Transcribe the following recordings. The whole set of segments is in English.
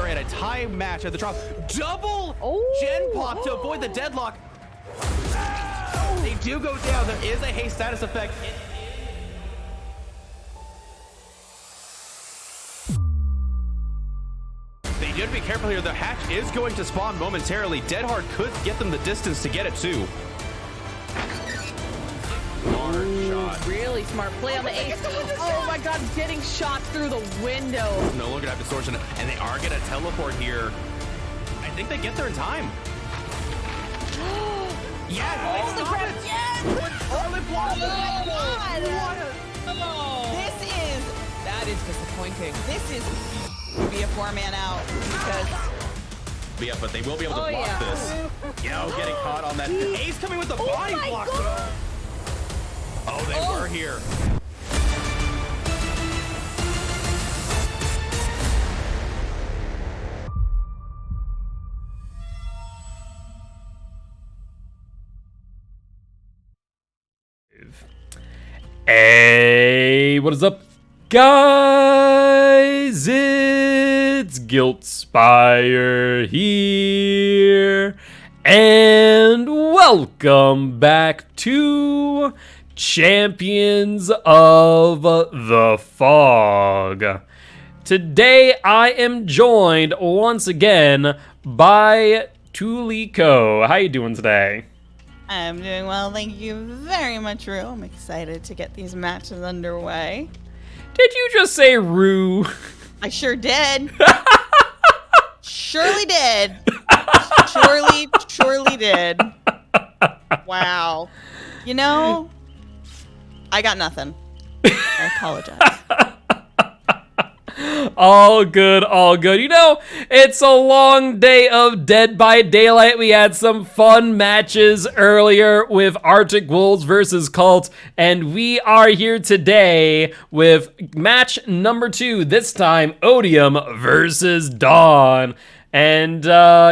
are in a tie match at the drop. Double gen pop to avoid the deadlock. They do go down. There is a haste status effect. They do have to be careful here. The hatch is going to spawn momentarily. Dead Hard could get them the distance to get it too. Shot. Really smart play on the ace. Oh my god, getting shot through the window. No longer have distortion, and they are going to teleport here. I think they get there in time. Yes! Oh, the grab! Yes! That is disappointing. This is be a 4-man out because. Yeah, but they will be able to block this. Yo, getting caught on that. Ace coming with the body block. God. Oh, they were here. Hey, what is up, guys? It's Giltspire here, and welcome back to Champions of the Fog. Today I am joined once again by Tuliko. How you doing today? I'm doing well, thank you very much, Rue. I'm excited to get these matches underway. Did you just say Rue? I sure did. Surely did. Surely did. Wow. You know, I got nothing. I apologize. All good, all good. You know, it's a long day of Dead by Daylight. We had some fun matches earlier with Arctic Wolves versus Cult, and we are here today with match number 2. This time, Odium versus Dawn. And,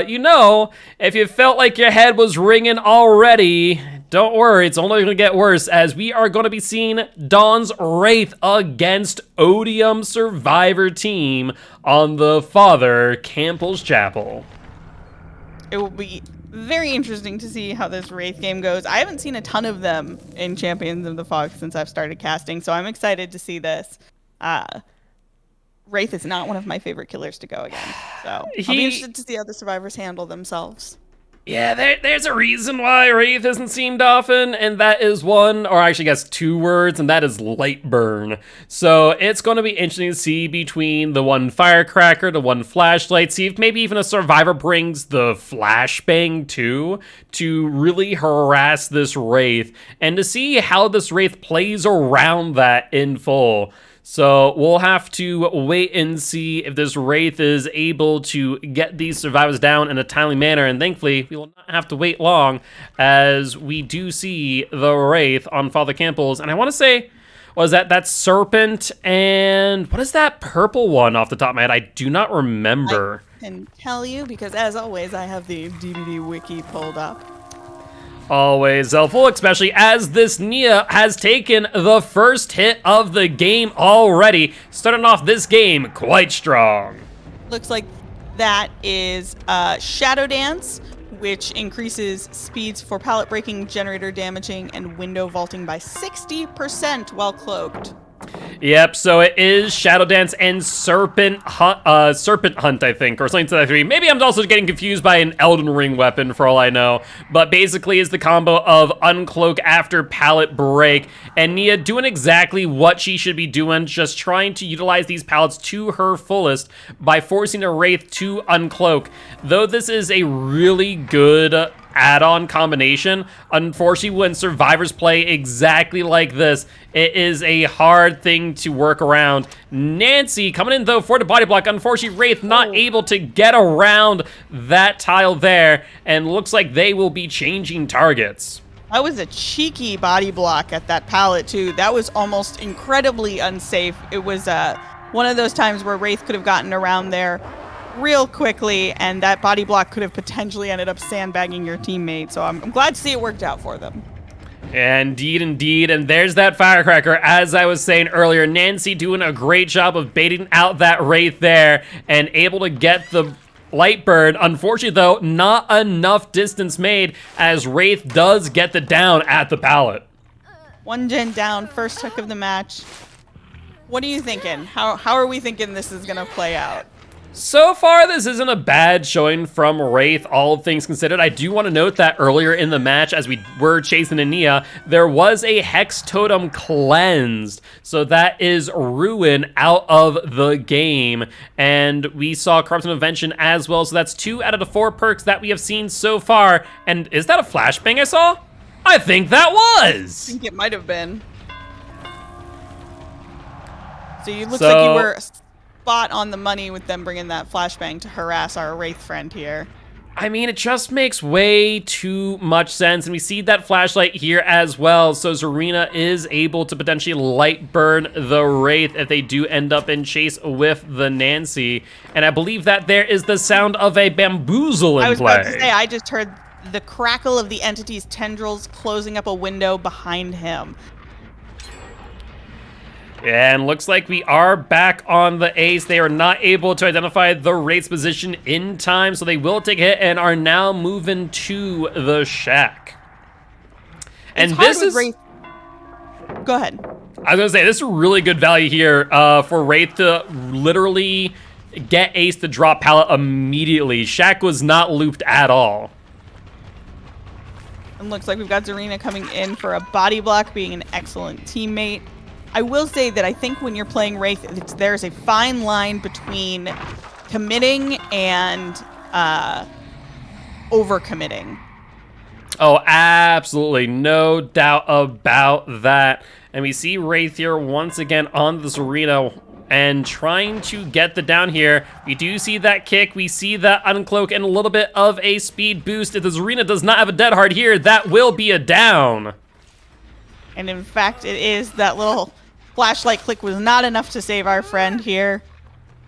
you know, if you felt like your head was ringing already, don't worry, it's only going to get worse as we are going to be seeing Dawn's Wraith against Odium Survivor Team on the Father Campbell's Chapel. It will be very interesting to see how this Wraith game goes. I haven't seen a ton of them in Champions of the Fog since I've started casting, so I'm excited to see this. Wraith is not one of my favorite killers to go against, so I'll be interested to see how the survivors handle themselves. Yeah, there's a reason why Wraith isn't seen often, and that is one, or actually I guess 2 words, and that is light burn. So it's going to be interesting to see between the one firecracker, the one flashlight, see if maybe even a survivor brings the flashbang too, to really harass this Wraith, and to see how this Wraith plays around that in full. So we'll have to wait and see if this Wraith is able to get these survivors down in a timely manner. And thankfully, we will not have to wait long as we do see the Wraith on Father Campbell's. And I want to say, was that Serpent and what is that purple one off the top of my head? I do not remember. I can tell you because, as always, I have the DVD wiki pulled up. Always helpful, especially as this Nia has taken the first hit of the game already, starting off this game quite strong. Looks like that is Shadow Dance, which increases speeds for pallet breaking, generator damaging, and window vaulting by 60% while cloaked. Yep, so it is Shadow Dance and Serpent Hunt, I think, or something to that degree. Maybe I'm also getting confused by an Elden Ring weapon for all I know. But basically it's the combo of Uncloak after Pallet Break, and Nia doing exactly what she should be doing, just trying to utilize these pallets to her fullest by forcing a Wraith to Uncloak. Though this is a really good add-on combination, unfortunately when survivors play exactly like this, it is a hard thing to work around. Nancy coming in though for the body block. Unfortunately, Wraith not able to get around that tile there, and looks like they will be changing targets. That was a cheeky body block at that pallet too. That was almost incredibly unsafe. It was one of those times where Wraith could have gotten around there real quickly, and that body block could have potentially ended up sandbagging your teammate. So I'm glad to see it worked out for them. Indeed. And there's that firecracker. As I was saying earlier, Nancy doing a great job of baiting out that Wraith there and able to get the light burn. Unfortunately, though, not enough distance made as Wraith does get the down at the pallet. 1 gen down, first hook of the match. What are you thinking? How are we thinking this is going to play out? So far, this isn't a bad showing from Wraith, all things considered. I do want to note that earlier in the match, as we were chasing Ania, there was a Hex Totem cleansed. So that is Ruin out of the game. And we saw Corruption Invention as well. So that's 2 out of the 4 perks that we have seen so far. And is that a flashbang I saw? I think that was! I think it might have been. So you look like you were spot on the money with them bringing that flashbang to harass our Wraith friend here. I mean, it just makes way too much sense, and we see that flashlight here as well, so Zarina is able to potentially light burn the Wraith if they do end up in chase with the Nancy, and I believe that there is the sound of a bamboozle in play. I was about to say, I just heard the crackle of the entity's tendrils closing up a window behind him. And looks like we are back on the ace. They are not able to identify the Wraith's position in time, so they will take a hit and are now moving to the shack. And this is... Wraith. Go ahead. I was gonna say, this is really good value here for Wraith to literally get Ace to drop pallet immediately. Shack was not looped at all. And looks like we've got Zarina coming in for a body block, being an excellent teammate. I will say that I think when you're playing Wraith, there's a fine line between committing and overcommitting. Oh, absolutely. No doubt about that. And we see Wraith here once again on this arena and trying to get the down here. We do see that kick. We see that uncloak and a little bit of a speed boost. If this arena does not have a dead hard here, that will be a down. And in fact, it is. That little flashlight click was not enough to save our friend here.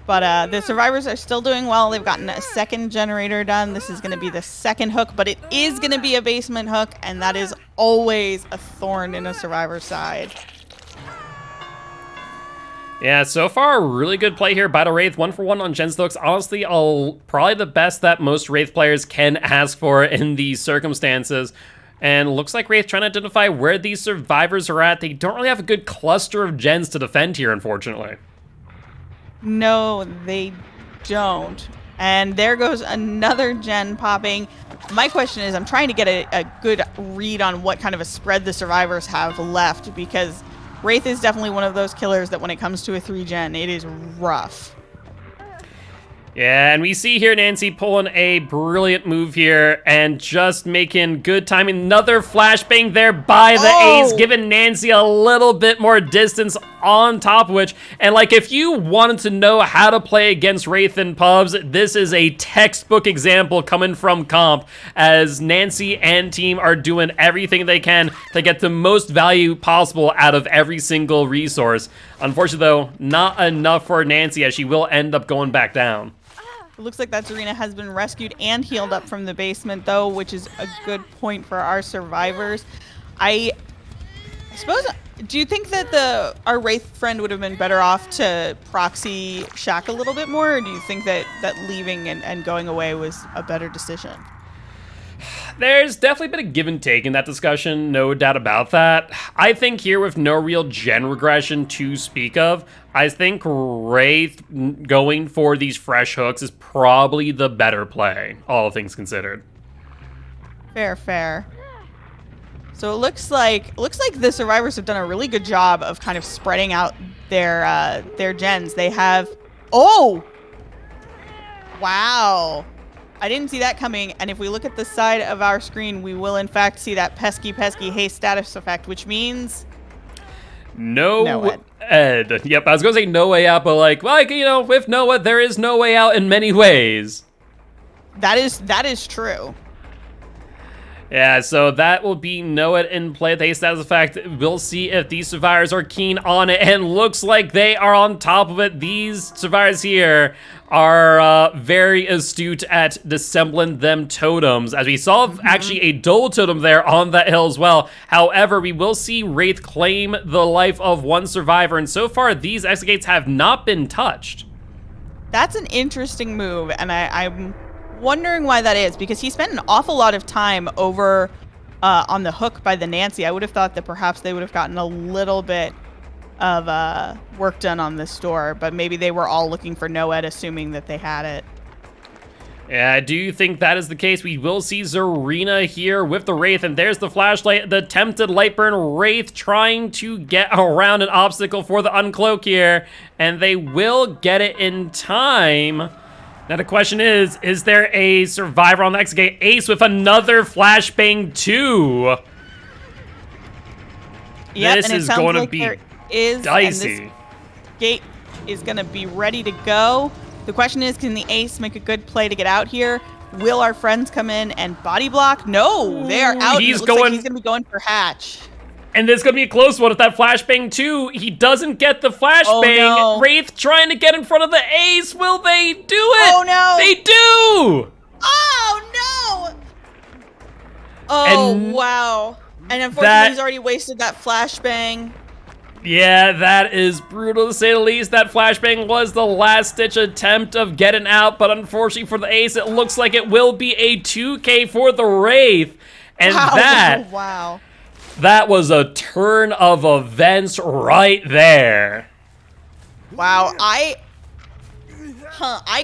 But the survivors are still doing well. They've gotten a second generator done. This is going to be the second hook, but it is going to be a basement hook, and that is always a thorn in a survivor's side. Yeah, so far, really good play here by the Wraith. 1-for-1 on Gen's hooks. Honestly, probably the best that most Wraith players can ask for in these circumstances. And looks like Wraith trying to identify where these survivors are at. They don't really have a good cluster of gens to defend here, unfortunately. No, they don't. And there goes another gen popping. My question is, I'm trying to get a good read on what kind of a spread the survivors have left, because Wraith is definitely one of those killers that when it comes to a 3-gen, it is rough. Yeah, and we see here Nancy pulling a brilliant move here and just making good timing. Another flashbang there by the Ace, giving Nancy a little bit more distance on top of which. And like, if you wanted to know how to play against Wraith in pubs, this is a textbook example coming from Comp, as Nancy and team are doing everything they can to get the most value possible out of every single resource. Unfortunately, though, not enough for Nancy, as she will end up going back down. It looks like that Zarina has been rescued and healed up from the basement, though, which is a good point for our survivors. I suppose, do you think that our Wraith friend would have been better off to proxy Shack a little bit more, or do you think that leaving and going away was a better decision? There's definitely been a give and take in that discussion, no doubt about that. I think here, with no real gen regression to speak of, I think Wraith going for these fresh hooks is probably the better play, all things considered. Fair. So it looks like the survivors have done a really good job of kind of spreading out their gens. They have... Oh! Wow. I didn't see that coming, and if we look at the side of our screen, we will in fact see that pesky haste status effect, which means... No Ed. Yep, I was going to say no way out, but like, you know, with Noah, there is no way out in many ways. That is true. Yeah, so that will be Noah in play. The haste status effect. We'll see if these survivors are keen on it, and looks like they are on top of it. These survivors here are very astute at dissembling them totems, as we saw actually a dual totem there on that hill as well. However, we will see Wraith claim the life of one survivor, and so far these exit have not been touched. That's an interesting move, and I'm wondering why that is, because he spent an awful lot of time over on the hook by the Nancy. I would have thought that perhaps they would have gotten a little bit of work done on this door, but maybe they were all looking for Noed, assuming that they had it. Yeah, I do think that is the case. We will see Zarina here with the Wraith, and there's the flashlight, the tempted Lightburn Wraith trying to get around an obstacle for the Uncloak here, and they will get it in time. Now the question is there a survivor on the exit gate? Ace with another flashbang too. Yep, this and it is sounds going to like be there is, dicey. And this gate is going to be ready to go. The question is, can the Ace make a good play to get out here? Will our friends come in and body block? No, they are out. He's it looks like going- he's going to be going for Hatch. And this is going to be a close one with that flashbang too. He doesn't get the flashbang. Oh, no. Wraith trying to get in front of the Ace. Will they do it? Oh, no. They do! Oh, no! Oh, And wow. And unfortunately, that- he's already wasted that flashbang. Yeah, that is brutal to say the least. That flashbang was the last-ditch attempt of getting out, but unfortunately for the Ace, it looks like it will be a 2K for the Wraith. And Wow. Wow. that was a turn of events right there. Wow. I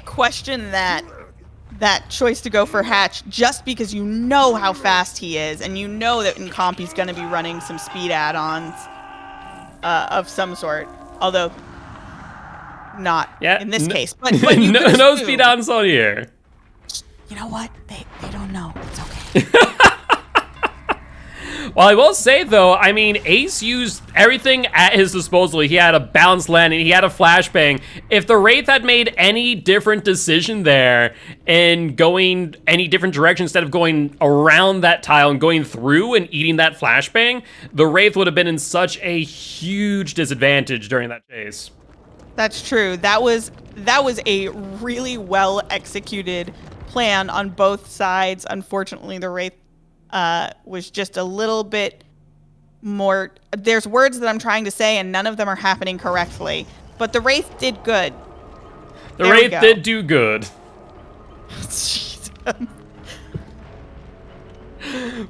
question that choice to go for Hatch, just because you know how fast he is, and you know that in comp he's going to be running some speed add-ons of some sort, although not in this case. But you could no assume. speed on Sony here. You know what? They don't know. It's okay. Well, I will say, though, I mean, Ace used everything at his disposal. He had a balanced landing. He had a flashbang. If the Wraith had made any different decision there and going any different direction instead of going around that tile and going through and eating that flashbang, the Wraith would have been in such a huge disadvantage during that chase. That's true. That was a really well executed plan on both sides. Unfortunately, the Wraith was just a little bit more. There's words that I'm trying to say, and none of them are happening correctly. But the Wraith did good. The Wraith did do good. Jeez.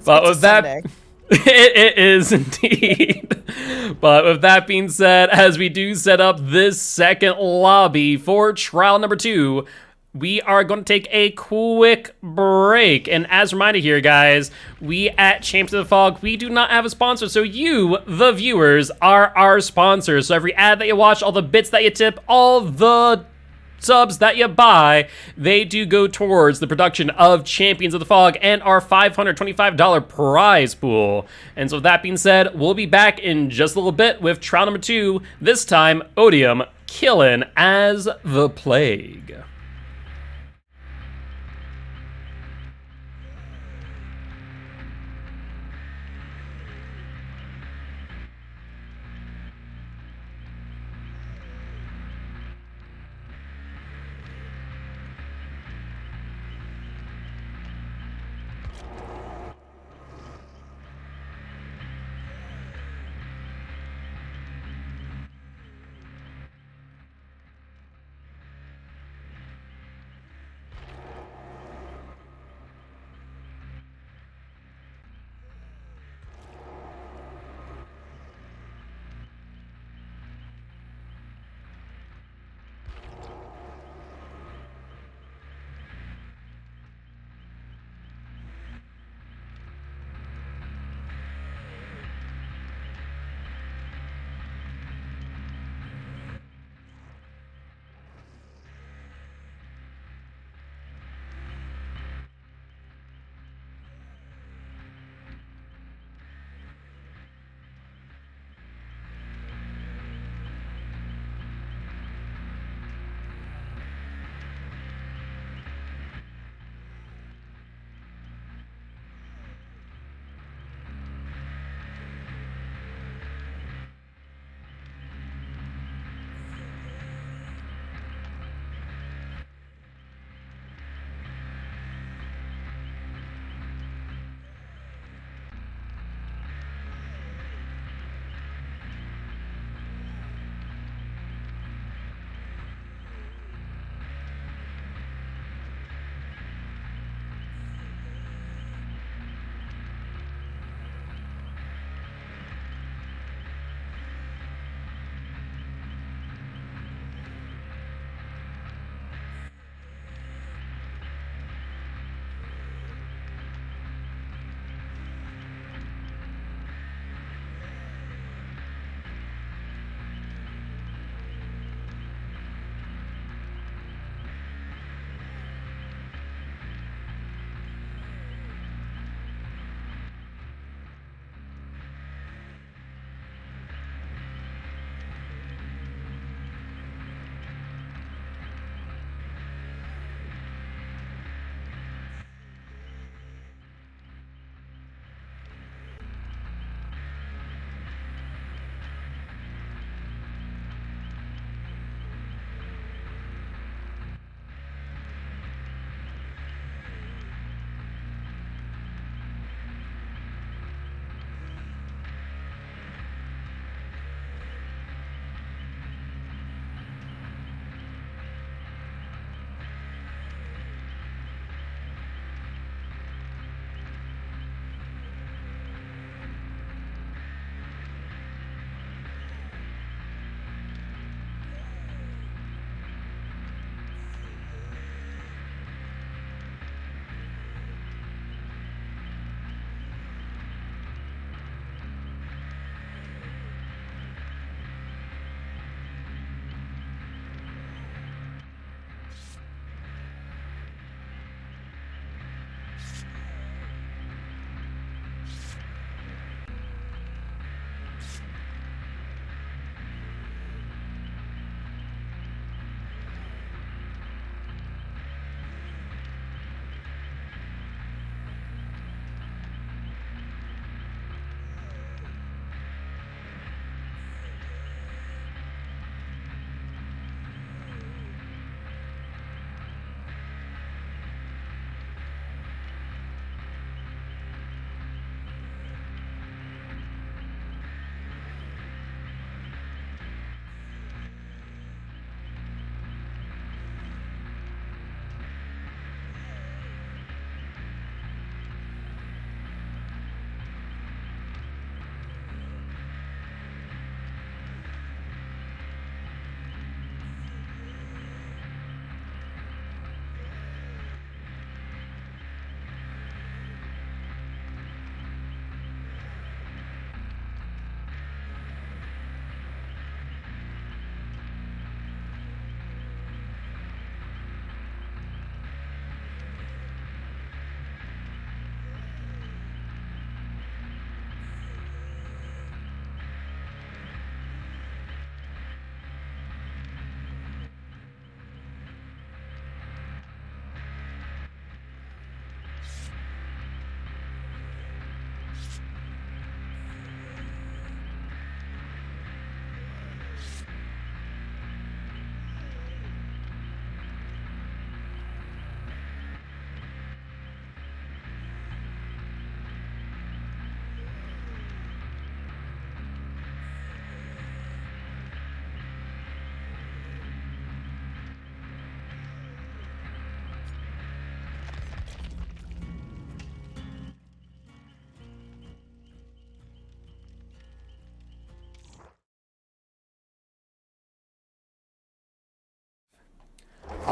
But with that, it is indeed. But with that being said, as we do set up this second lobby for trial number 2, we are going to take a quick break. And as a reminder here, guys, we at Champions of the Fog, we do not have a sponsor. So you, the viewers, are our sponsors. So every ad that you watch, all the bits that you tip, all the subs that you buy, they do go towards the production of Champions of the Fog and our $525 prize pool. And so with that being said, we'll be back in just a little bit with trial number 2, this time Odium killing as the plague.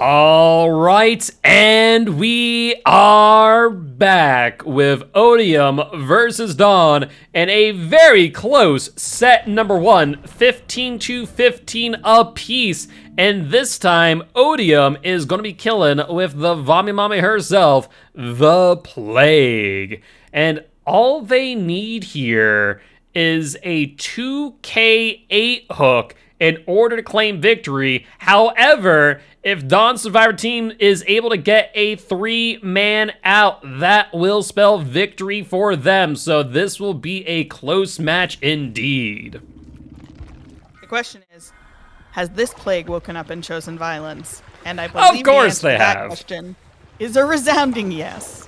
All right, and we are back with Odium versus Dawn in a very close set number 1, 15-15 apiece. And this time, Odium is going to be killing with the Vamimami herself, the Plague. And all they need here is a 2k8 hook in order to claim victory. However, if Dawn's Survivor team is able to get a 3-man out, that will spell victory for them. So this will be a close match indeed. The question is, has this Plague woken up and chosen violence? And I believe Of course the answer they to that have. question is a resounding yes.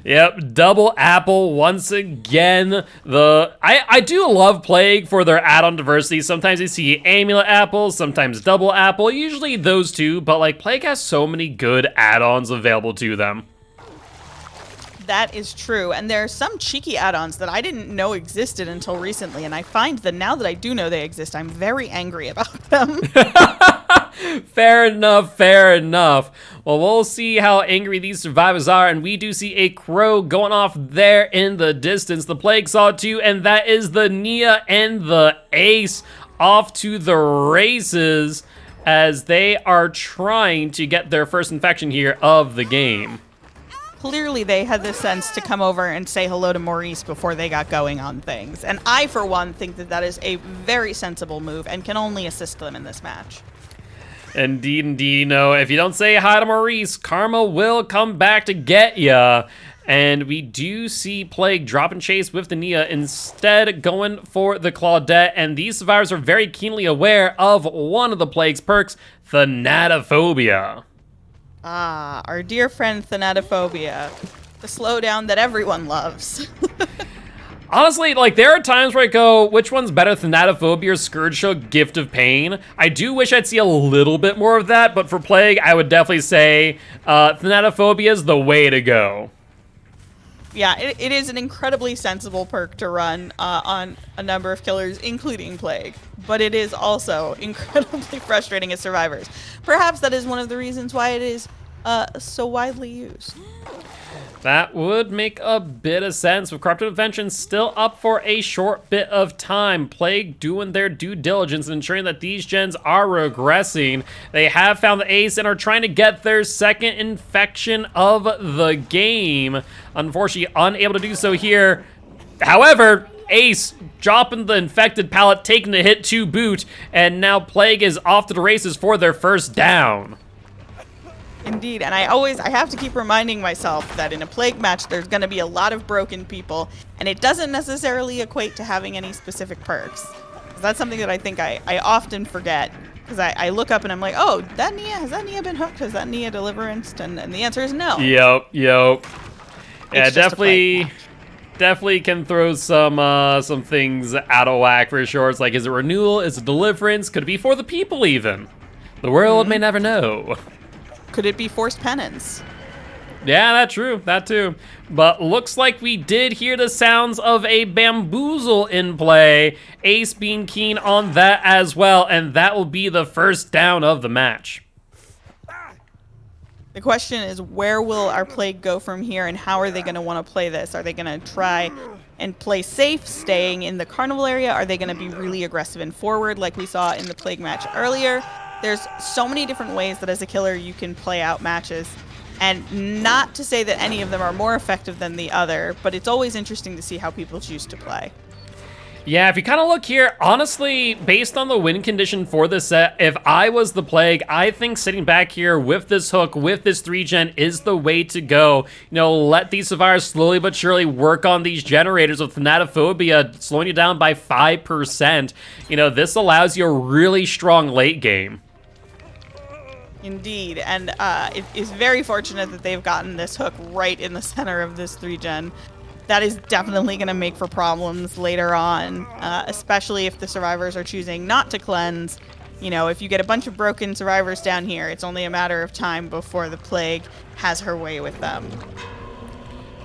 Yep, double apple once again. I do love Plague for their add-on diversity. Sometimes you see amulet apples, sometimes double apple, usually those two, but like Plague has so many good add-ons available to them. That is true, and there are some cheeky add-ons that I didn't know existed until recently, and I find that now that I do know they exist, I'm very angry about them. Fair enough, fair enough. Well, we'll see how angry these survivors are, and we do see a crow going off there in the distance. The Plague saw it too, and that is the Nia and the Ace off to the races as they are trying to get their first infection here of the game. Clearly, they had the sense to come over and say hello to Maurice before they got going on things, and I, for one, think that that is a very sensible move and can only assist them in this match. Indeed, indeed. You know, if you don't say hi to Maurice, karma will come back to get ya. And we do see Plague drop and chase with the Nia, instead going for the Claudette. And these survivors are very keenly aware of one of the Plague's perks, Thanatophobia. Ah, our dear friend Thanatophobia, the slowdown that everyone loves. Honestly, like, there are times where I go, which one's better, Thanatophobia or Scourge Show Gift of Pain? I do wish I'd see a little bit more of that, but for Plague, I would definitely say Thanatophobia is the way to go. Yeah, it is an incredibly sensible perk to run on a number of killers, including Plague. But it is also incredibly frustrating as survivors. Perhaps that is one of the reasons why it is so widely used. That would make a bit of sense, with Corrupted Invention still up for a short bit of time. Plague doing their due diligence and ensuring that these gens are regressing. They have found the Ace and are trying to get their second infection of the game. Unfortunately, unable to do so here. However, Ace dropping the infected pallet, taking the hit to boot, and now Plague is off to the races for their first down. Indeed, and I have to keep reminding myself that in a Plague match, there's going to be a lot of broken people, and it doesn't necessarily equate to having any specific perks. That's something that I think I often forget, because I look up and I'm like, oh, has that Nia been hooked? Has that Nia deliverance? And the answer is no. Yep. Yeah, It's just a Plague match. definitely can throw some things out of whack for sure. It's like, is it renewal? Is it deliverance? Could it be for the people even? The world may never know. Could it be forced penance? Yeah, that's true. That too. But looks like we did hear the sounds of a bamboozle in play. Ace being keen on that as well, and that will be the first down of the match. The question is, where will our Plague go from here, and how are they going to want to play this? Are they going to try and play safe, staying in the carnival area? Are they going to be really aggressive and forward like we saw in the Plague match earlier? There's so many different ways that as a killer you can play out matches, and not to say that any of them are more effective than the other, but it's always interesting to see how people choose to play. Yeah, if you kind of look here, honestly, based on the win condition for this set, if I was the Plague, I think sitting back here with this hook, with this 3-gen is the way to go. You know, let these survivors slowly but surely work on these generators with Thanatophobia, slowing you down by 5%. You know, this allows you a really strong late game. Indeed, and it is very fortunate that they've gotten this hook right in the center of this 3-gen. That is definitely going to make for problems later on, especially if the survivors are choosing not to cleanse. You know, if you get a bunch of broken survivors down here, it's only a matter of time before the Plague has her way with them.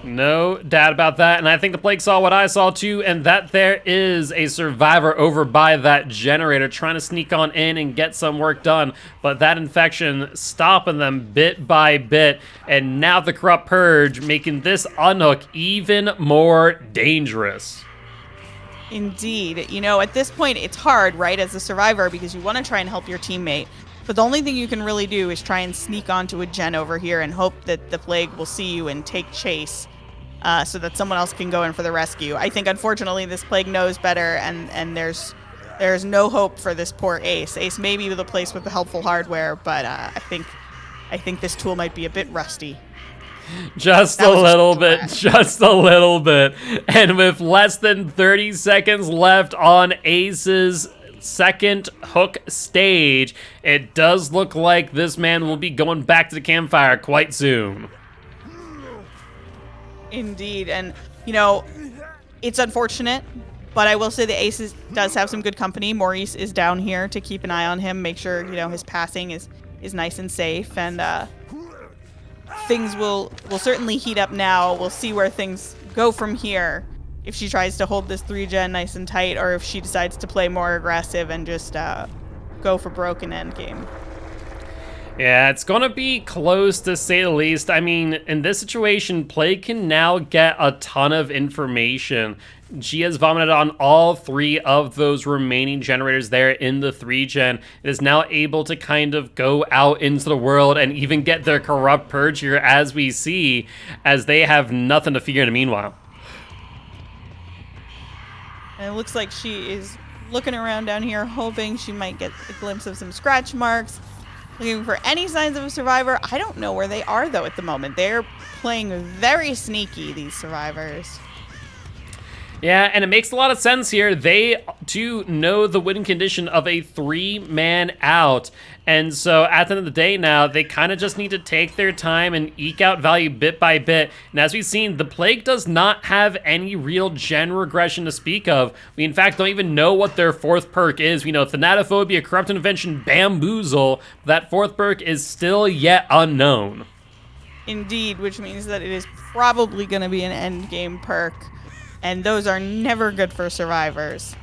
No doubt about that, and I think the Plague saw what I saw too, and that there is a survivor over by that generator trying to sneak on in and get some work done, but that infection stopping them bit by bit, and now the Corrupt Purge making this unhook even more dangerous. Indeed. You know, at this point, it's hard, right, as a survivor, because you want to try and help your teammate. But the only thing you can really do is try and sneak onto a gen over here and hope that the Plague will see you and take chase so that someone else can go in for the rescue. I think, unfortunately, this Plague knows better, and there's no hope for this poor Ace. Ace may be the place with the helpful hardware, but I think this tool might be a bit rusty. Just a little bit. And with less than 30 seconds left on Ace's second hook stage, it does look like this man will be going back to the campfire quite soon. Indeed, and you know, it's unfortunate, but I will say the Ace does have some good company. Maurice is down here to keep an eye on him, make sure, you know, his passing is nice and safe, and things will certainly heat up now. We'll see where things go from here. If she tries to hold this 3-gen nice and tight, or if she decides to play more aggressive and just go for broken endgame. Yeah, it's gonna be close to say the least. I mean, in this situation, Plague can now get a ton of information. She has vomited on all 3 of those remaining generators there in the 3-gen. It is now able to kind of go out into the world and even get their Corrupt Purge here, as we see, as they have nothing to fear in the meanwhile. And it looks like she is looking around down here, hoping she might get a glimpse of some scratch marks, looking for any signs of a survivor. I don't know where they are, though, at the moment. They're playing very sneaky, these survivors. Yeah, and it makes a lot of sense here. They do know the winning condition of a 3-man out. And so at the end of the day now, they kind of just need to take their time and eke out value bit by bit. And as we've seen, the Plague does not have any real gen regression to speak of. We, in fact, don't even know what their 4th perk is. We know Thanatophobia, Corrupt Intervention, Bamboozle. That 4th perk is still yet unknown. Indeed, which means that it is probably going to be an endgame perk. And those are never good for survivors.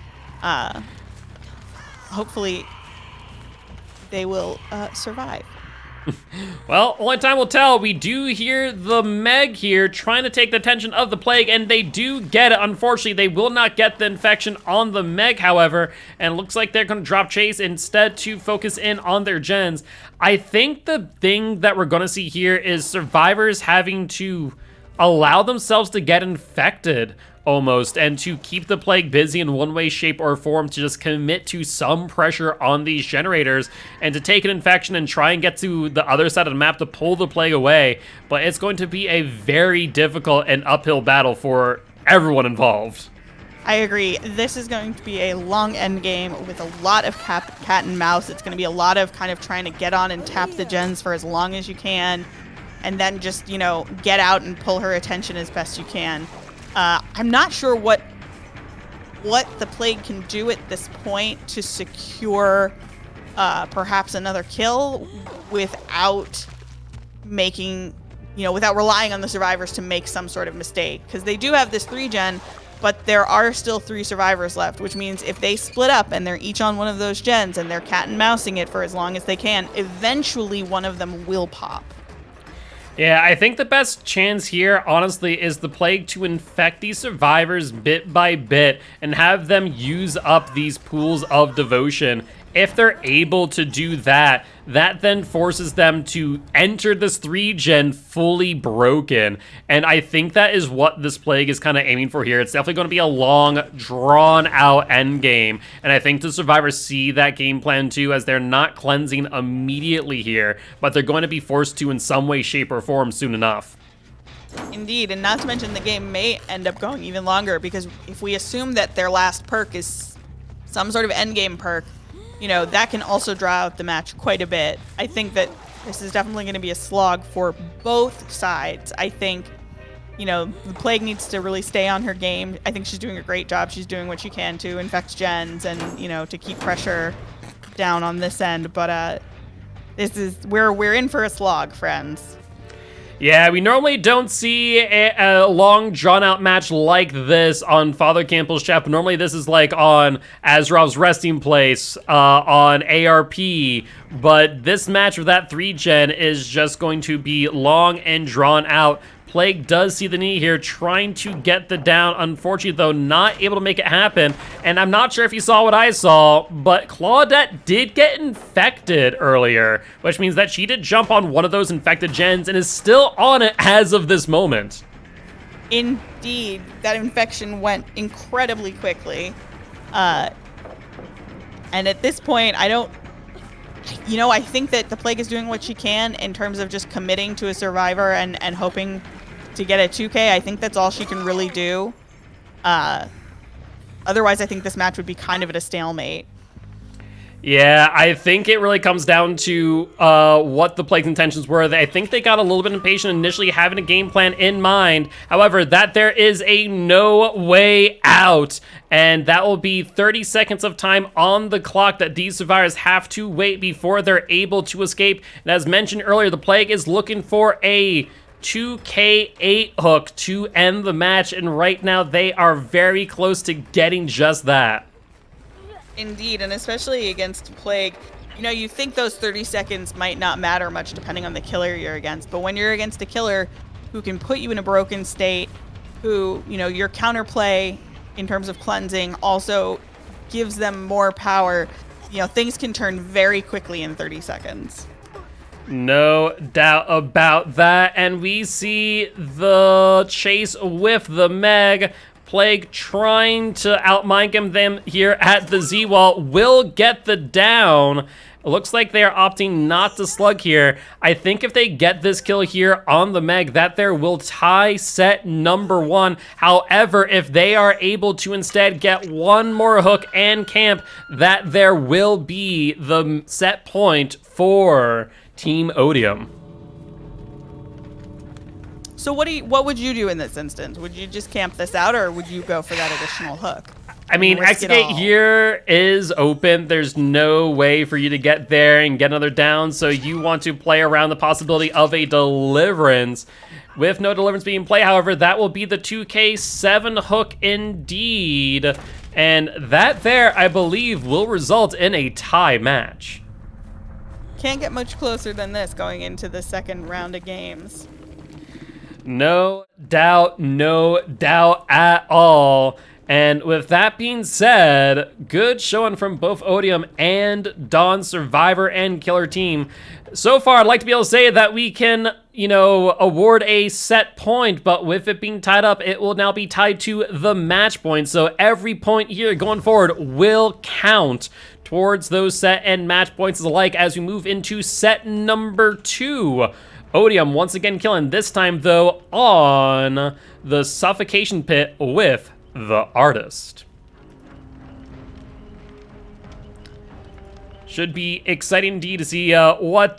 Hopefully, they will survive. Well, only time will tell. We do hear the Meg here trying to take the attention of the Plague, and they do get it. Unfortunately, they will not get the infection on the Meg, however, and it looks like they're going to drop chase instead to focus in on their gens. I think the thing that we're going to see here is survivors having to allow themselves to get infected almost, and to keep the Plague busy in one way, shape, or form, to just commit to some pressure on these generators and to take an infection and try and get to the other side of the map to pull the Plague away. But it's going to be a very difficult and uphill battle for everyone involved. I agree. This is going to be a long end game with a lot of cat and mouse. It's going to be a lot of kind of trying to get on and tap the gens for as long as you can, and then just, you know, get out and pull her attention as best you can. I'm not sure what the Plague can do at this point to secure perhaps another kill without making, you know, without relying on the survivors to make some sort of mistake. Because they do have this 3-gen, but there are still 3 survivors left, which means if they split up and they're each on one of those gens and they're cat and mousing it for as long as they can, eventually one of them will pop. Yeah, I think the best chance here, honestly, is the Plague to infect these survivors bit by bit and have them use up these pools of devotion. If they're able to do that, that then forces them to enter this 3-gen fully broken. And I think that is what this Plague is kind of aiming for here. It's definitely going to be a long, drawn-out endgame. And I think the survivors see that game plan too, as they're not cleansing immediately here, but they're going to be forced to in some way, shape, or form soon enough. Indeed, and not to mention the game may end up going even longer, because if we assume that their last perk is some sort of endgame perk, you know, that can also draw out the match quite a bit. I think that this is definitely going to be a slog for both sides. I think, you know, the Plague needs to really stay on her game. I think she's doing a great job. She's doing what she can to infect gens and, you know, to keep pressure down on this end. But this is we're in for a slog, friends. Yeah, we normally don't see a long, drawn-out match like this on Father Campbell's chat, but normally this is like on Azerov's Resting Place, on ARP, but this match with that 3-gen is just going to be long and drawn out. Plague does see the knee here, trying to get the down. Unfortunately, though, not able to make it happen. And I'm not sure if you saw what I saw, but Claudette did get infected earlier, which means that she did jump on one of those infected gens and is still on it as of this moment. Indeed, that infection went incredibly quickly. And at this point, I think that the Plague is doing what she can in terms of just committing to a survivor and hoping to get a 2K. I think that's all she can really do. Otherwise, I think this match would be kind of at a stalemate. Yeah, I think it really comes down to what the Plague's intentions were. I think they got a little bit impatient initially, having a game plan in mind. However, that there is a no way out, and that will be 30 seconds of time on the clock that these survivors have to wait before they're able to escape. And as mentioned earlier, the Plague is looking for a 2K8 hook to end the match, and right now they are very close to getting just that. Indeed, and especially against Plague, you think those 30 seconds might not matter much depending on the killer you're against, but when you're against a killer who can put you in a broken state, who, your counterplay in terms of cleansing also gives them more power, things can turn very quickly in 30 seconds. No doubt about that, and we see the chase with the Meg. Plague trying to outmind them here at the Z-Wall, will get the down. It looks like they are opting not to slug here. I think if they get this kill here on the Meg, that there will tie set number 1. However, if they are able to instead get one more hook and camp, that there will be the set point for Team Odium. So what would you do in this instance? Would you just camp this out, or would you go for that additional hook? I mean, exit gate here is open. There's no way for you to get there and get another down, so you want to play around the possibility of a deliverance. With no deliverance being played, however, that will be the 2K7 hook indeed. And that there, I believe, will result in a tie match. Can't get much closer than this going into the second round of games. No doubt at all. And with that being said, good showing from both Odium and Dawn's Survivor and Killer team. So far, I'd like to be able to say that we can, award a set point, but with it being tied up, it will now be tied to the match point. So every point here going forward will count towards those set and match points alike as we move into set number 2. Odium once again killing, this time though on the suffocation pit with the artist. Should be exciting indeed to see what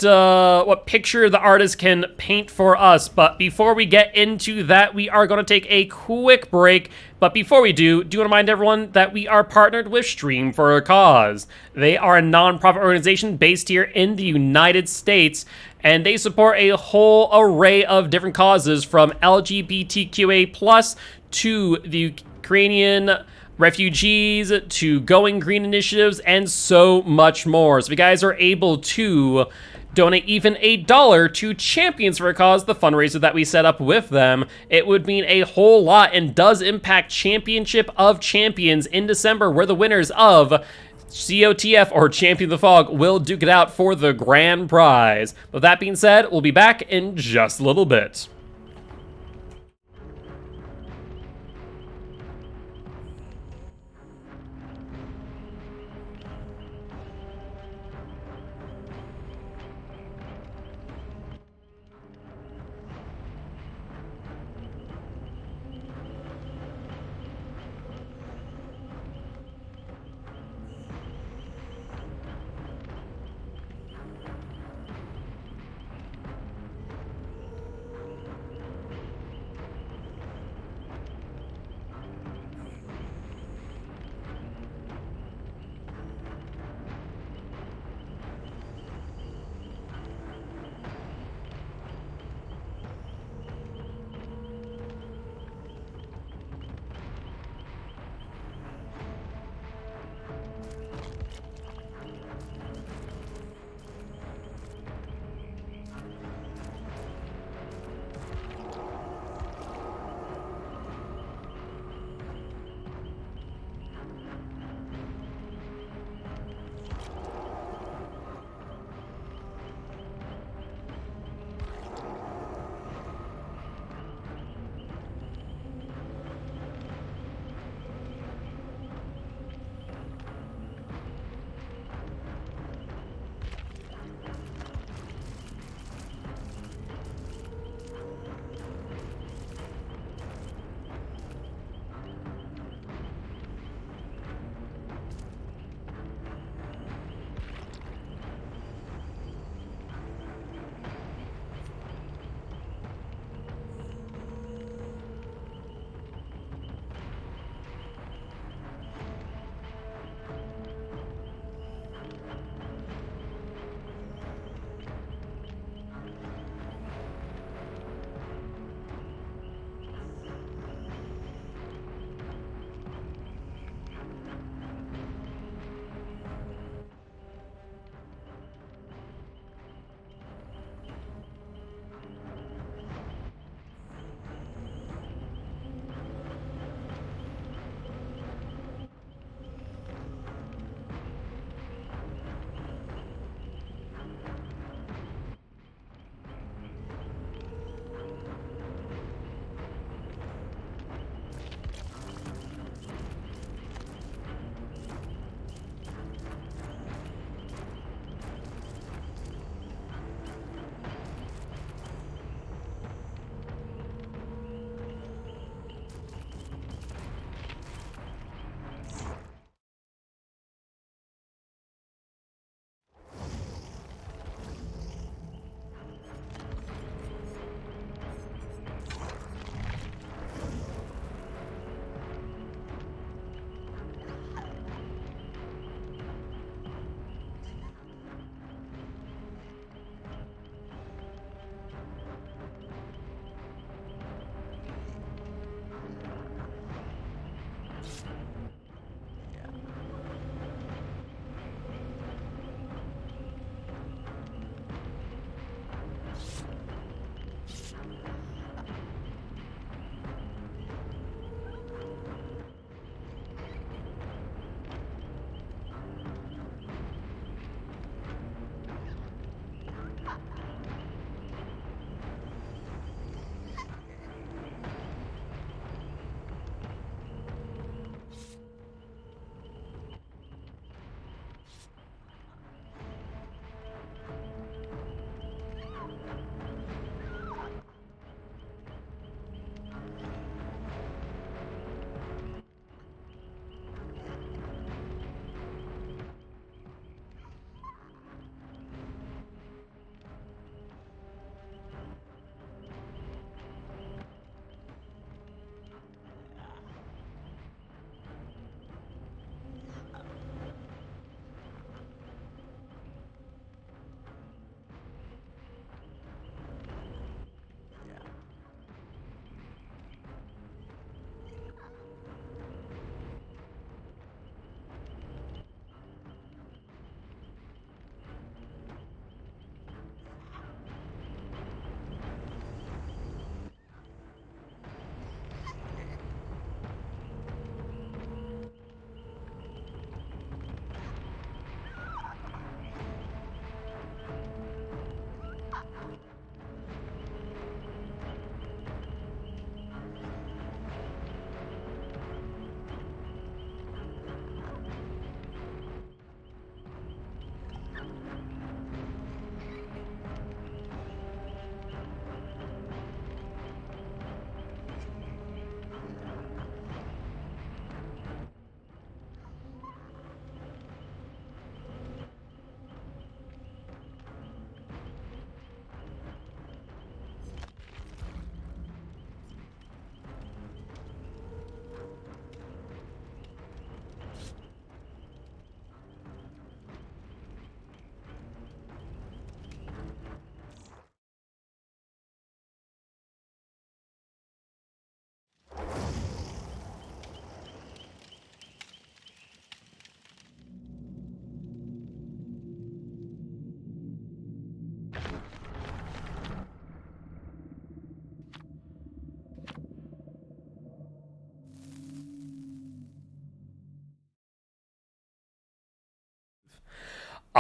picture the artist can paint for us. But before we get into that, we are going to take a quick break. But before we do want to remind everyone that we are partnered with Stream for a Cause. They are a non-profit organization based here in the United States, and they support a whole array of different causes, from LGBTQA+ to the Ukrainian refugees to Going Green initiatives and so much more. So if you guys are able to donate even $1 to Champions for a Cause, the fundraiser that we set up with them, it would mean a whole lot and does impact Championship of Champions in December, where the winners of COTF or Champion of the Fog will duke it out for the grand prize. With that being said, we'll be back in just a little bit.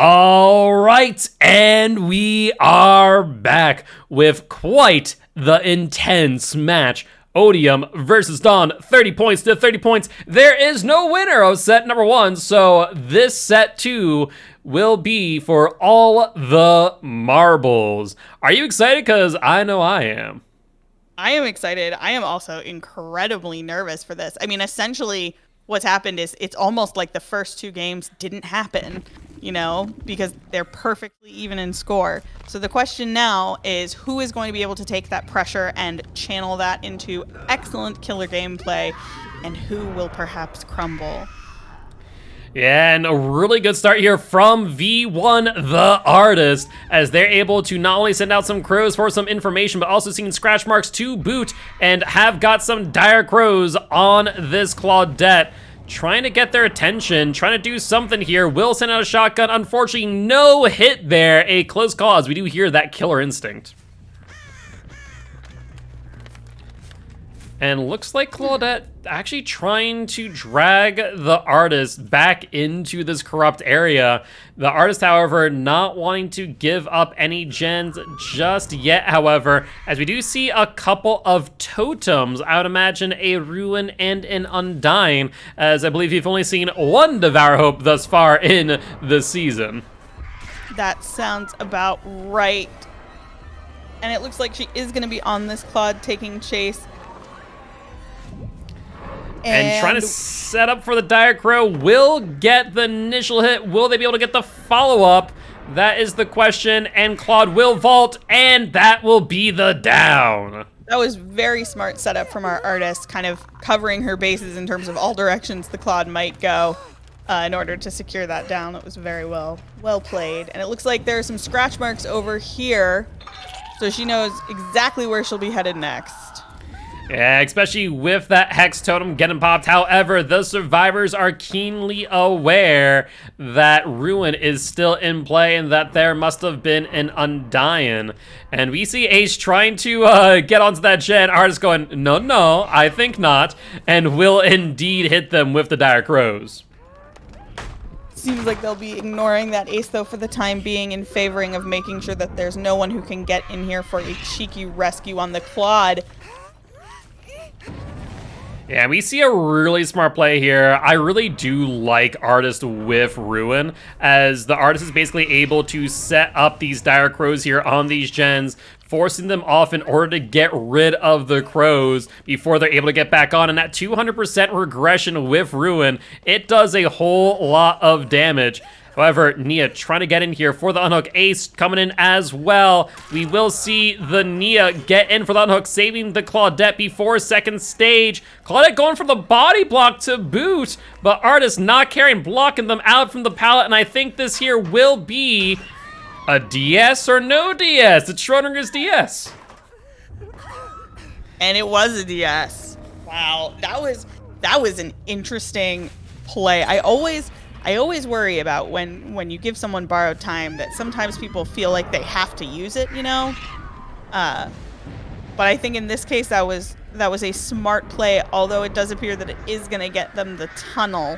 All right, and we are back with quite the intense match. Odium versus Dawn, 30 points to 30 points. There is no winner of set number 1, so this set 2 will be for all the marbles. Are you excited? Because I know I am. I am excited. I am also incredibly nervous for this. I mean, essentially, what's happened is it's almost like the first 2 games didn't happen, you know, because they're perfectly even in score. So the question now is who is going to be able to take that pressure and channel that into excellent killer gameplay, and who will perhaps crumble? Yeah, and a really good start here from V1, the artist, as they're able to not only send out some crows for some information, but also seeing scratch marks to boot, and have got some dire crows on this Claudette, trying to get their attention, trying to do something here. Will send out a shotgun. Unfortunately, no hit there. A close call, as we do hear that killer instinct. And looks like Claudette actually trying to drag the artist back into this corrupt area. The artist, however, not wanting to give up any gens just yet, however, as we do see a couple of totems. I would imagine a Ruin and an Undying, as I believe you've only seen one Devour Hope thus far in the season. That sounds about right. And it looks like she is going to be on this Claude taking chase. And trying to set up for the Dire Crow. Will get the initial hit. Will they be able to get the follow-up? That is the question. And Claude will vault, and that will be the down. That was very smart setup from our artist, kind of covering her bases in terms of all directions the Claude might go in order to secure that down. It was very well played. And it looks like there are some scratch marks over here, so she knows exactly where she'll be headed next. Yeah, especially with that Hex Totem getting popped. However, the survivors are keenly aware that Ruin is still in play and that there must have been an Undying. And we see Ace trying to get onto that gen. Artist going, no, I think not. And will indeed hit them with the Dire Crows. Seems like they'll be ignoring that Ace, though, for the time being, in favoring of making sure that there's no one who can get in here for a cheeky rescue on the Claude. Yeah, we see a really smart play here. I really do like Artist with Ruin, as the Artist is basically able to set up these Dire Crows here on these gens, forcing them off in order to get rid of the crows before they're able to get back on. And that 200% regression with Ruin, it does a whole lot of damage. However, Nia trying to get in here for the unhook. Ace coming in as well. We will see the Nia get in for the unhook, saving the Claudette before second stage. Claudette going for the body block to boot, but Artist not carrying, blocking them out from the pallet. And I think this here will be a DS or no DS. It's Schrodinger's DS. And it was a DS. Wow, that was an interesting play. I always worry about when you give someone borrowed time that sometimes people feel like they have to use it, you know? But I think in this case that was a smart play, although it does appear that it is going to get them the tunnel.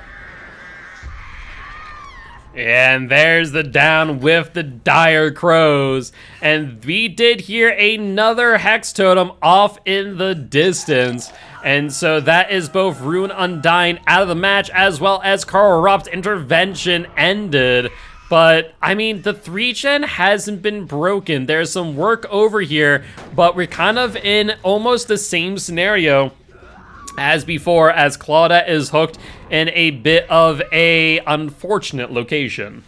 And there's the down with the Dire Crows. And we did hear another Hex Totem off in the distance. And so that is both Ruin Undying out of the match, as well as Corrupt intervention ended. But, I mean, the 3-gen hasn't been broken. There's some work over here, but we're kind of in almost the same scenario as before, as Claudette is hooked in a bit of a unfortunate location.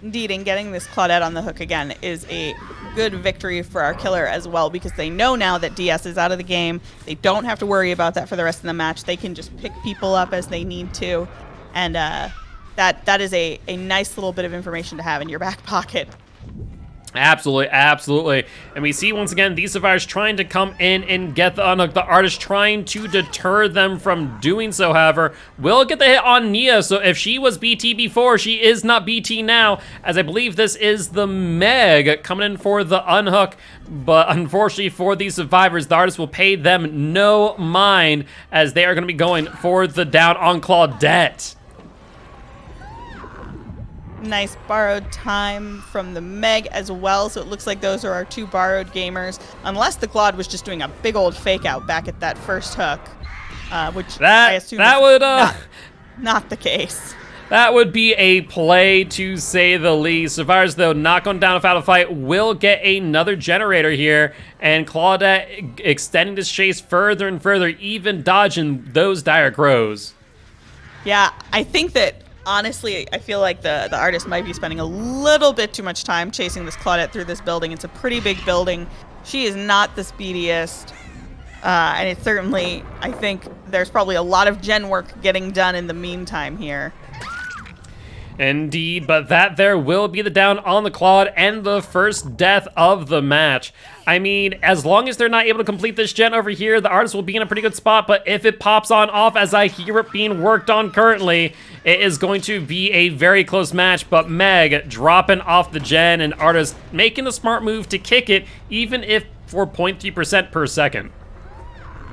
Indeed, and getting this Claudette on the hook again is a good victory for our killer as well, because they know now that DS is out of the game. They don't have to worry about that for the rest of the match. They can just pick people up as they need to, and that is a nice little bit of information to have in your back pocket. Absolutely, absolutely. And we see once again these survivors trying to come in and get the unhook. The Artist trying to deter them from doing so, however. Will get the hit on Nia, so if she was BT before, she is not BT now, as I believe this is the Meg coming in for the unhook. But unfortunately for these survivors, the Artist will pay them no mind, as they are going to be going for the down on Claudette. Nice borrowed time from the Meg as well, so it looks like those are our 2 borrowed gamers. Unless the Claude was just doing a big old fake out back at that first hook, which I assume is not the case. That would be a play, to say the least. Survivors, though, not going down without a fight, will get another generator here, and Claudette extending this chase further and further, even dodging those dire crows. Yeah, I think that, honestly, I feel like the artist might be spending a little bit too much time chasing this Claudette through this building. It's a pretty big building. She is not the speediest, and it certainly, I think, there's probably a lot of gen work getting done in the meantime here. Indeed, but that there will be the down on the Claude and the first death of the match. I mean, as long as they're not able to complete this gen over here, the artist will be in a pretty good spot, but if it pops on off as I hear it being worked on currently, it is going to be a very close match, but Meg dropping off the gen and artist making the smart move to kick it, even if for 0.3% per second.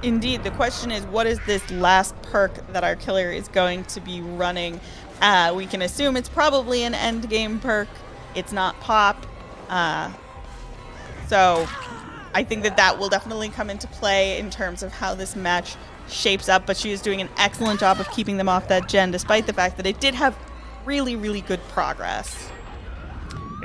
Indeed, the question is, what is this last perk that our killer is going to be running? We can assume it's probably an end game perk. It's not pop. So I think that will definitely come into play in terms of how this match shapes up, but she is doing an excellent job of keeping them off that gen, despite the fact that it did have really, really good progress.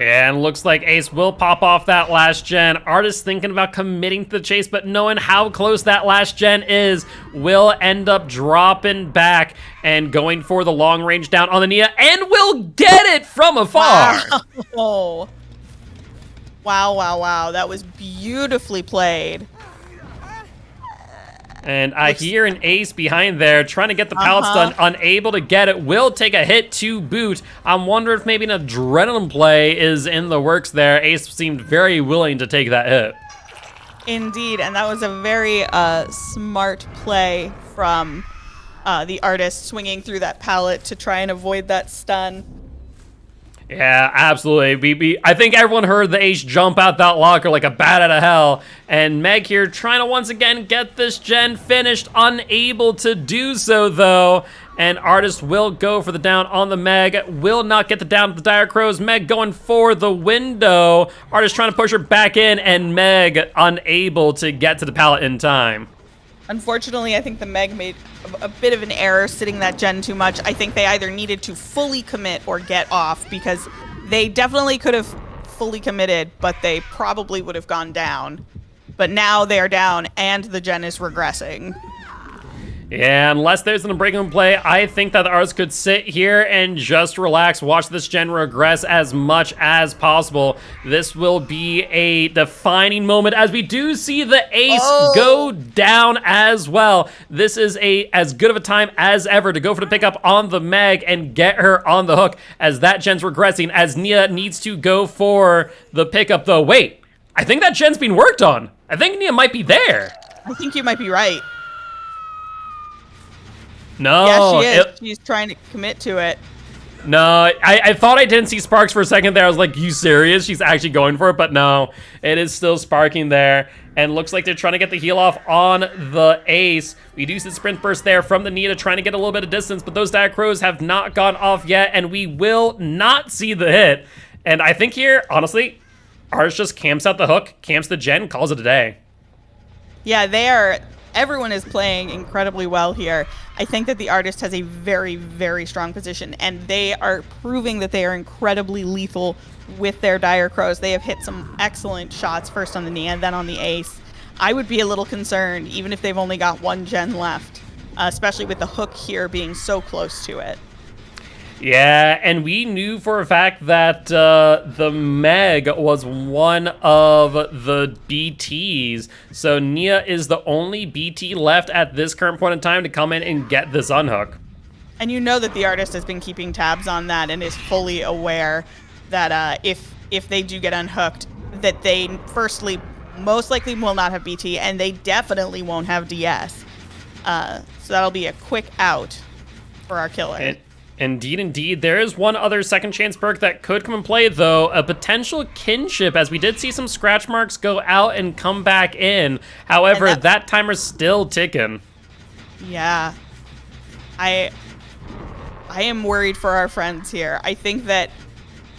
And looks like Ace will pop off that last gen. Artist thinking about committing to the chase, but knowing how close that last gen is, will end up dropping back and going for the long range down on the Nia, and will get it from afar. Wow. Wow. That was beautifully played. And I hear an Ace behind there trying to get the pallet stun, unable to get it, will take a hit to boot. I'm wondering if maybe an adrenaline play is in the works there. Ace seemed very willing to take that hit. Indeed, and that was a very smart play from the artist, swinging through that pallet to try and avoid that stun. Yeah, absolutely. I think everyone heard the Ace jump out that locker like a bat out of hell. And Meg here trying to once again get this gen finished, unable to do so though. And artist will go for the down on the Meg, will not get the down with the dire crows. Meg going for the window. Artist trying to push her back in, and Meg unable to get to the pallet in time. Unfortunately, I think the Meg made a bit of an error sitting that gen too much. I think they either needed to fully commit or get off, because they definitely could have fully committed, but they probably would have gone down. But now they are down and the gen is regressing. Yeah, unless there's an unbreakable play, I think that the artist could sit here and just relax, watch this gen regress as much as possible. This will be a defining moment as we do see the Ace go down as well. This is as good of a time as ever to go for the pickup on the Meg and get her on the hook as that gen's regressing, as Nia needs to go for the pickup though. Wait, I think that gen's being worked on. I think Nia might be there. I think you might be right. No. Yeah, she is. She's trying to commit to it. No, I thought I didn't see sparks for a second there. I was like, you serious? She's actually going for it? But no, it is still sparking there. And looks like they're trying to get the heal off on the Ace. We do see the sprint burst there from the Nita, trying to get a little bit of distance, but those dire crows have not gone off yet, and we will not see the hit. And I think here, honestly, Ars just camps out the hook, camps the gen, calls it a day. Yeah, everyone is playing incredibly well here. I think that the artist has a very, very strong position, and they are proving that they are incredibly lethal with their dire crows. They have hit some excellent shots, first on the knee and then on the Ace. I would be a little concerned, even if they've only got one gen left, especially with the hook here being so close to it. Yeah, and we knew for a fact that the Meg was one of the BTs. So Nia is the only BT left at this current point in time to come in and get this unhook. And you know that the artist has been keeping tabs on that and is fully aware that if they do get unhooked, that they firstly most likely will not have BT, and they definitely won't have DS. So that'll be a quick out for our killer. Indeed. There is one other second chance perk that could come in play, though. A potential kinship, as we did see some scratch marks go out and come back in. However, that timer's still ticking. Yeah. I am worried for our friends here. I think that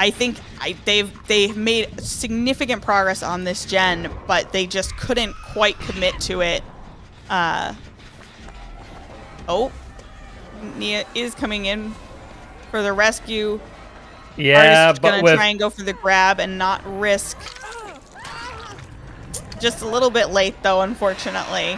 I think they've made significant progress on this gen, but they just couldn't quite commit to it. Oh, Nia is coming in for the rescue. Yeah, Artist but gonna try and go for the grab and not risk. Just a little bit late though, unfortunately.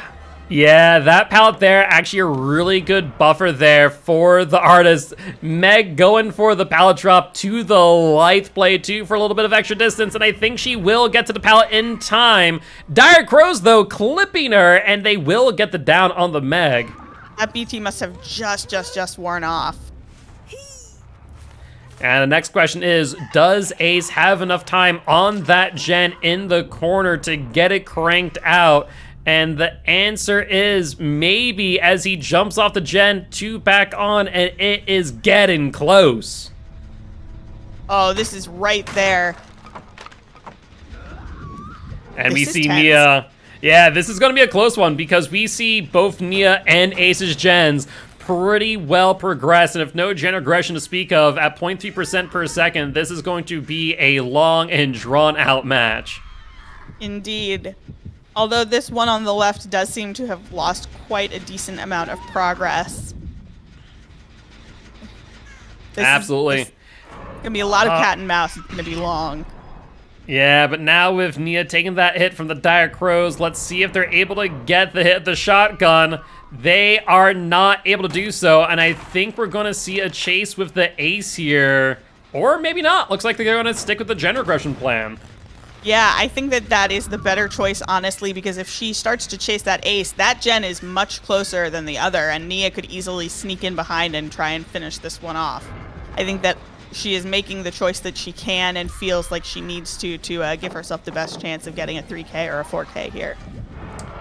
Yeah, that pallet there, actually a really good buffer there for the artist. Meg going for the pallet drop to the lithe play too for a little bit of extra distance, and I think she will get to the pallet in time. Dire Crows, though, clipping her, and they will get the down on the Meg. That BT must have just worn off. And the next question is, does Ace have enough time on that gen in the corner to get it cranked out? And the answer is maybe, as he jumps off the gen 2 back on, and it is getting close. Oh, this is right there. And This we is see tense. Nia. Yeah, this is going to be a close one because we see both Nia and Ace's gens pretty well progressed. And if no gen aggression to speak of, at 0.3% per second, this is going to be a long and drawn out match. Indeed. Although this one on the left does seem to have lost quite a decent amount of progress. Absolutely. This gonna be a lot of cat and mouse. It's gonna be long. Yeah, but now with Nia taking that hit from the Dire Crows, let's see if they're able to get the hit of the shotgun. They are not able to do so, and I think we're going to see a chase with the Ace here. Or maybe not. Looks like they're going to stick with the gen regression plan. Yeah, I think that is the better choice, honestly, because if she starts to chase that Ace, that gen is much closer than the other, and Nia could easily sneak in behind and try and finish this one off. I think that she is making the choice that she can and feels like she needs to give herself the best chance of getting a 3K or a 4K here.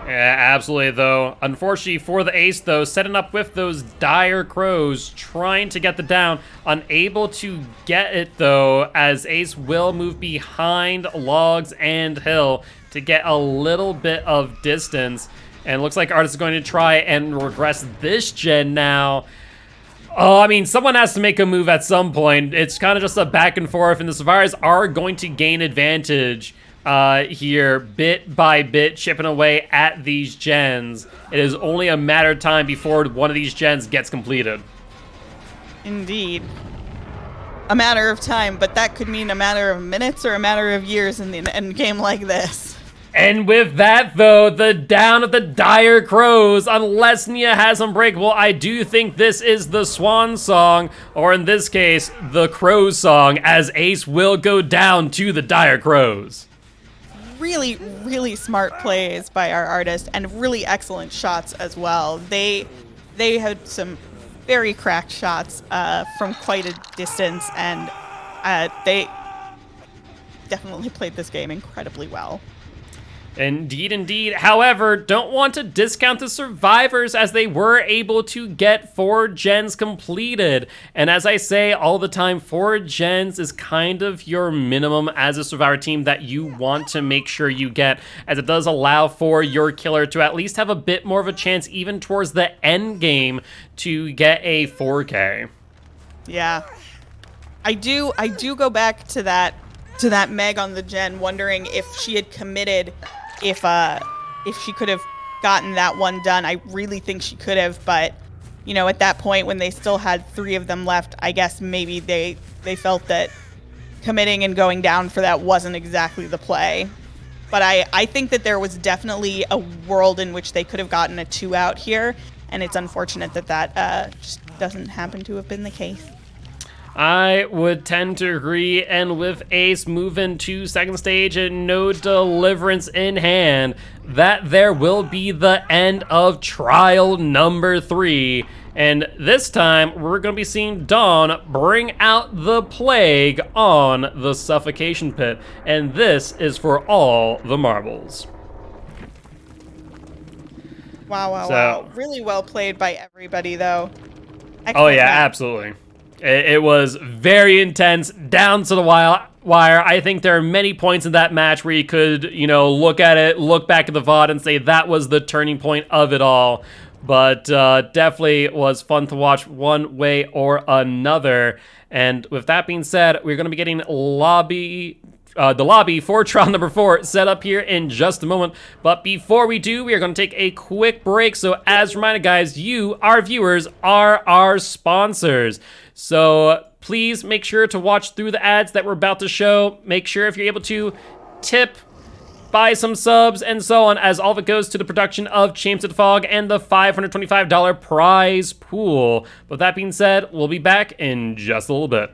Yeah, absolutely, though. Unfortunately for the Ace, though, setting up with those Dire Crows, trying to get the down, unable to get it, though, as Ace will move behind Logs and Hill to get a little bit of distance. And it looks like Artist is going to try and regress this gen now. Oh, I mean, someone has to make a move at some point. It's kind of just a back and forth, and the Survivors are going to gain advantage here, bit by bit, chipping away at these gens. It is only a matter of time before one of these gens gets completed. Indeed. A matter of time, but that could mean a matter of minutes or a matter of years in the end game like this. And with that, though, the down of the Dire Crows, unless Nia has Unbreakable, I do think this is the Swan Song, or in this case, the Crow Song, as Ace will go down to the Dire Crows. Really, really smart plays by our artist and really excellent shots as well. They had some very cracked shots from quite a distance, and they definitely played this game incredibly well. Indeed, indeed. However, don't want to discount the Survivors as they were able to get 4 gens completed. And as I say all the time, 4 gens is kind of your minimum as a Survivor team that you want to make sure you get, as it does allow for your killer to at least have a bit more of a chance even towards the end game to get a 4K. Yeah. I do go back to that Meg on the gen, wondering if she had committed, if she could have gotten that one done. I really think she could have, but you know, at that point when they still had 3 of them left, I guess maybe they felt that committing and going down for that wasn't exactly the play. But I think that there was definitely a world in which they could have gotten a 2 out here, and it's unfortunate that just doesn't happen to have been the case. I would tend to agree, and with Ace moving to second stage and no deliverance in hand, that there will be the end of trial number 3. And this time, we're going to be seeing Dawn bring out the plague on the suffocation pit. And this is for all the marbles. Wow. Really well played by everybody, though. Excellent Oh, yeah, match. absolutely. It was very intense, down to the wire. I think there are many points in that match where you could, look at it, look back at the VOD and say that was the turning point of it all. but definitely was fun to watch one way or another. And with that being said, we're going to be getting the lobby for trial number 4 set up here in just a moment. But before we do, we are going to take a quick break. So as reminded, guys, you, our viewers, are our sponsors. So please make sure to watch through the ads that we're about to show. Make sure if you're able to tip, buy some subs, and so on, as all of it goes to the production of Champs of the Fog and the $525 prize pool. But that being said, we'll be back in just a little bit.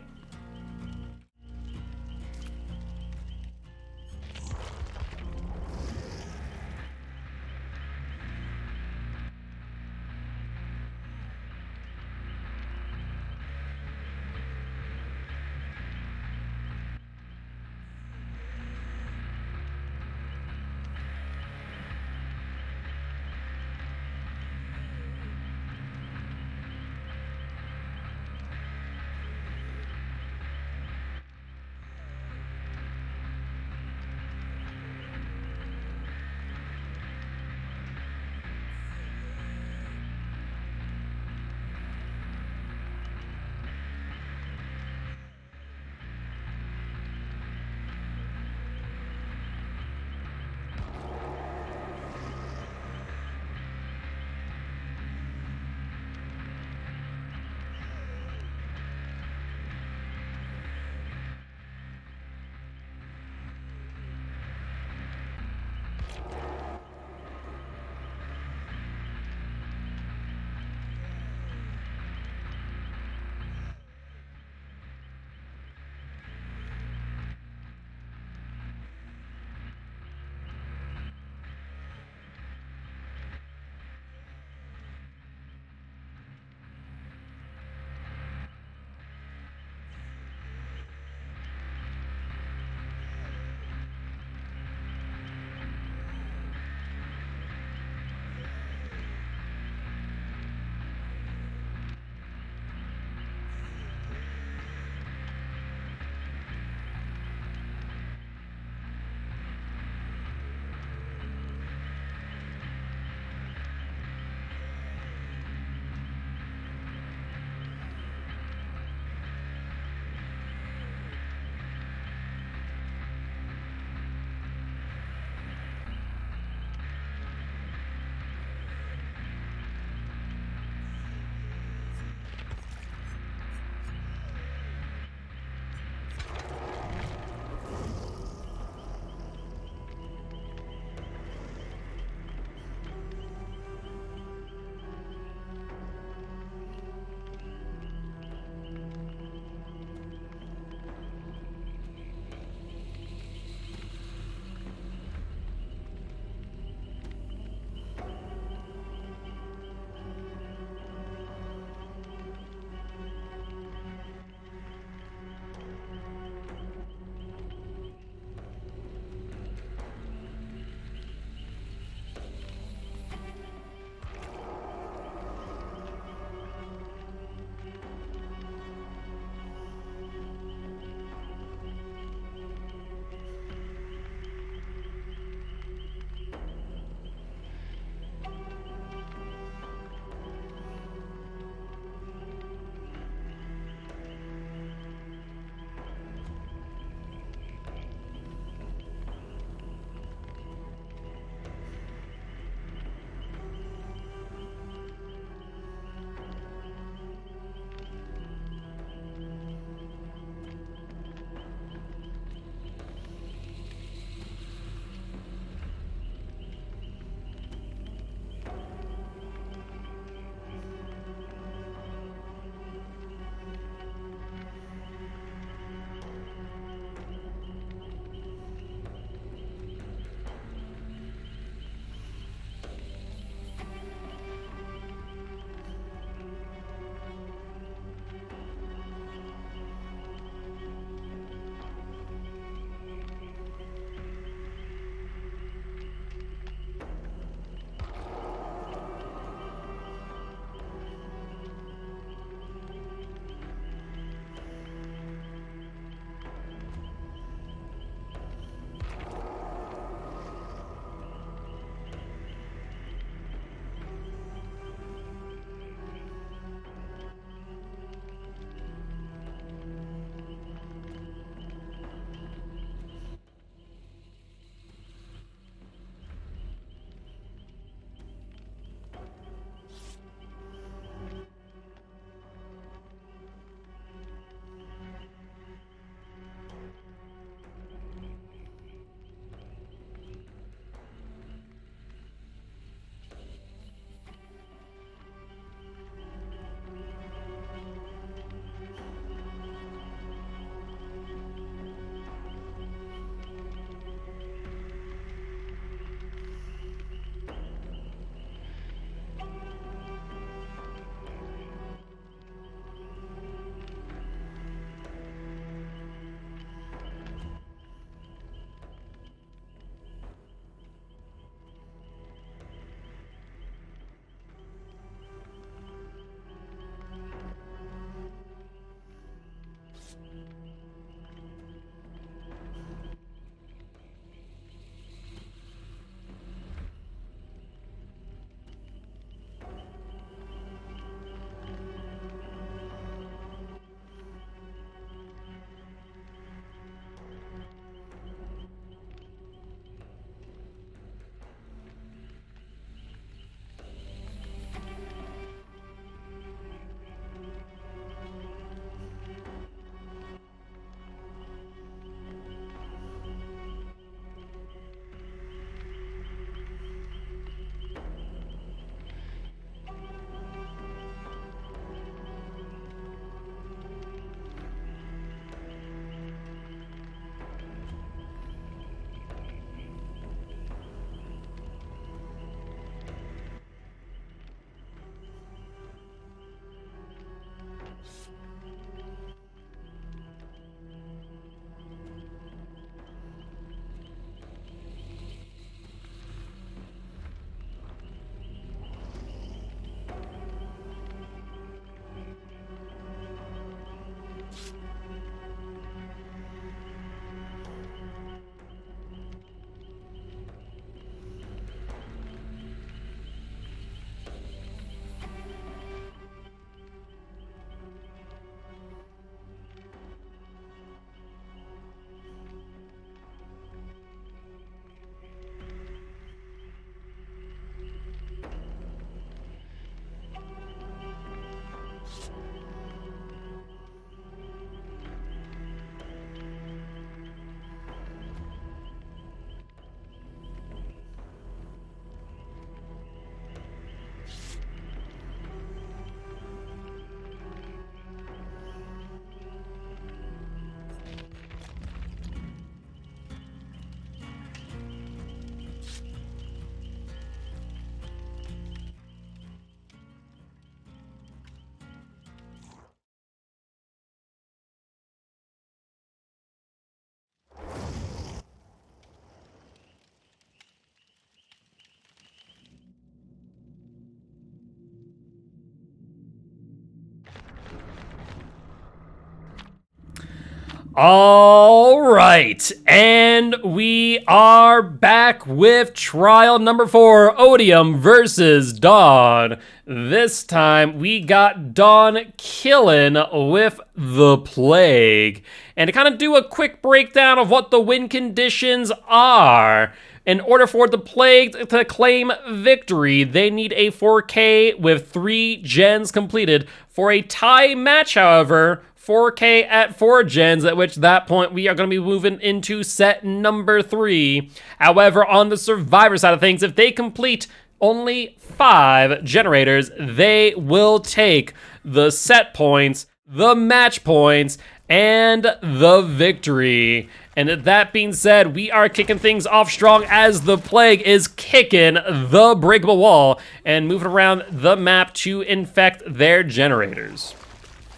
All right, and we are back with trial number 4, Odium versus Dawn. This time we got Dawn killing with the Plague. And to kind of do a quick breakdown of what the win conditions are, in order for the Plague to claim victory, they need a 4K with 3 gens completed. For a tie match, however, 4K at 4 gens, at which that point we are going to be moving into set number 3. However, on the Survivor side of things, if they complete only 5 generators, they will take the set points, the match points, and the victory. And that being said, we are kicking things off strong as the Plague is kicking the breakable wall and moving around the map to infect their generators.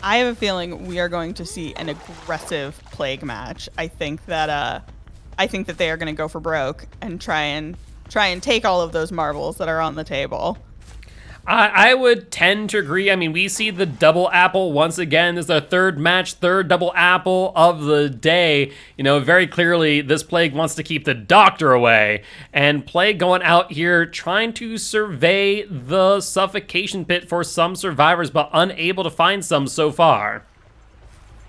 I have a feeling we are going to see an aggressive Plague match. I think that they are going to go for broke and try and take all of those marbles that are on the table. I would tend to agree. I mean, we see the double apple once again. This is the third match, third double apple of the day. You know, very clearly this Plague wants to keep the doctor away. And Plague going out here trying to survey the suffocation pit for some survivors, but unable to find some so far.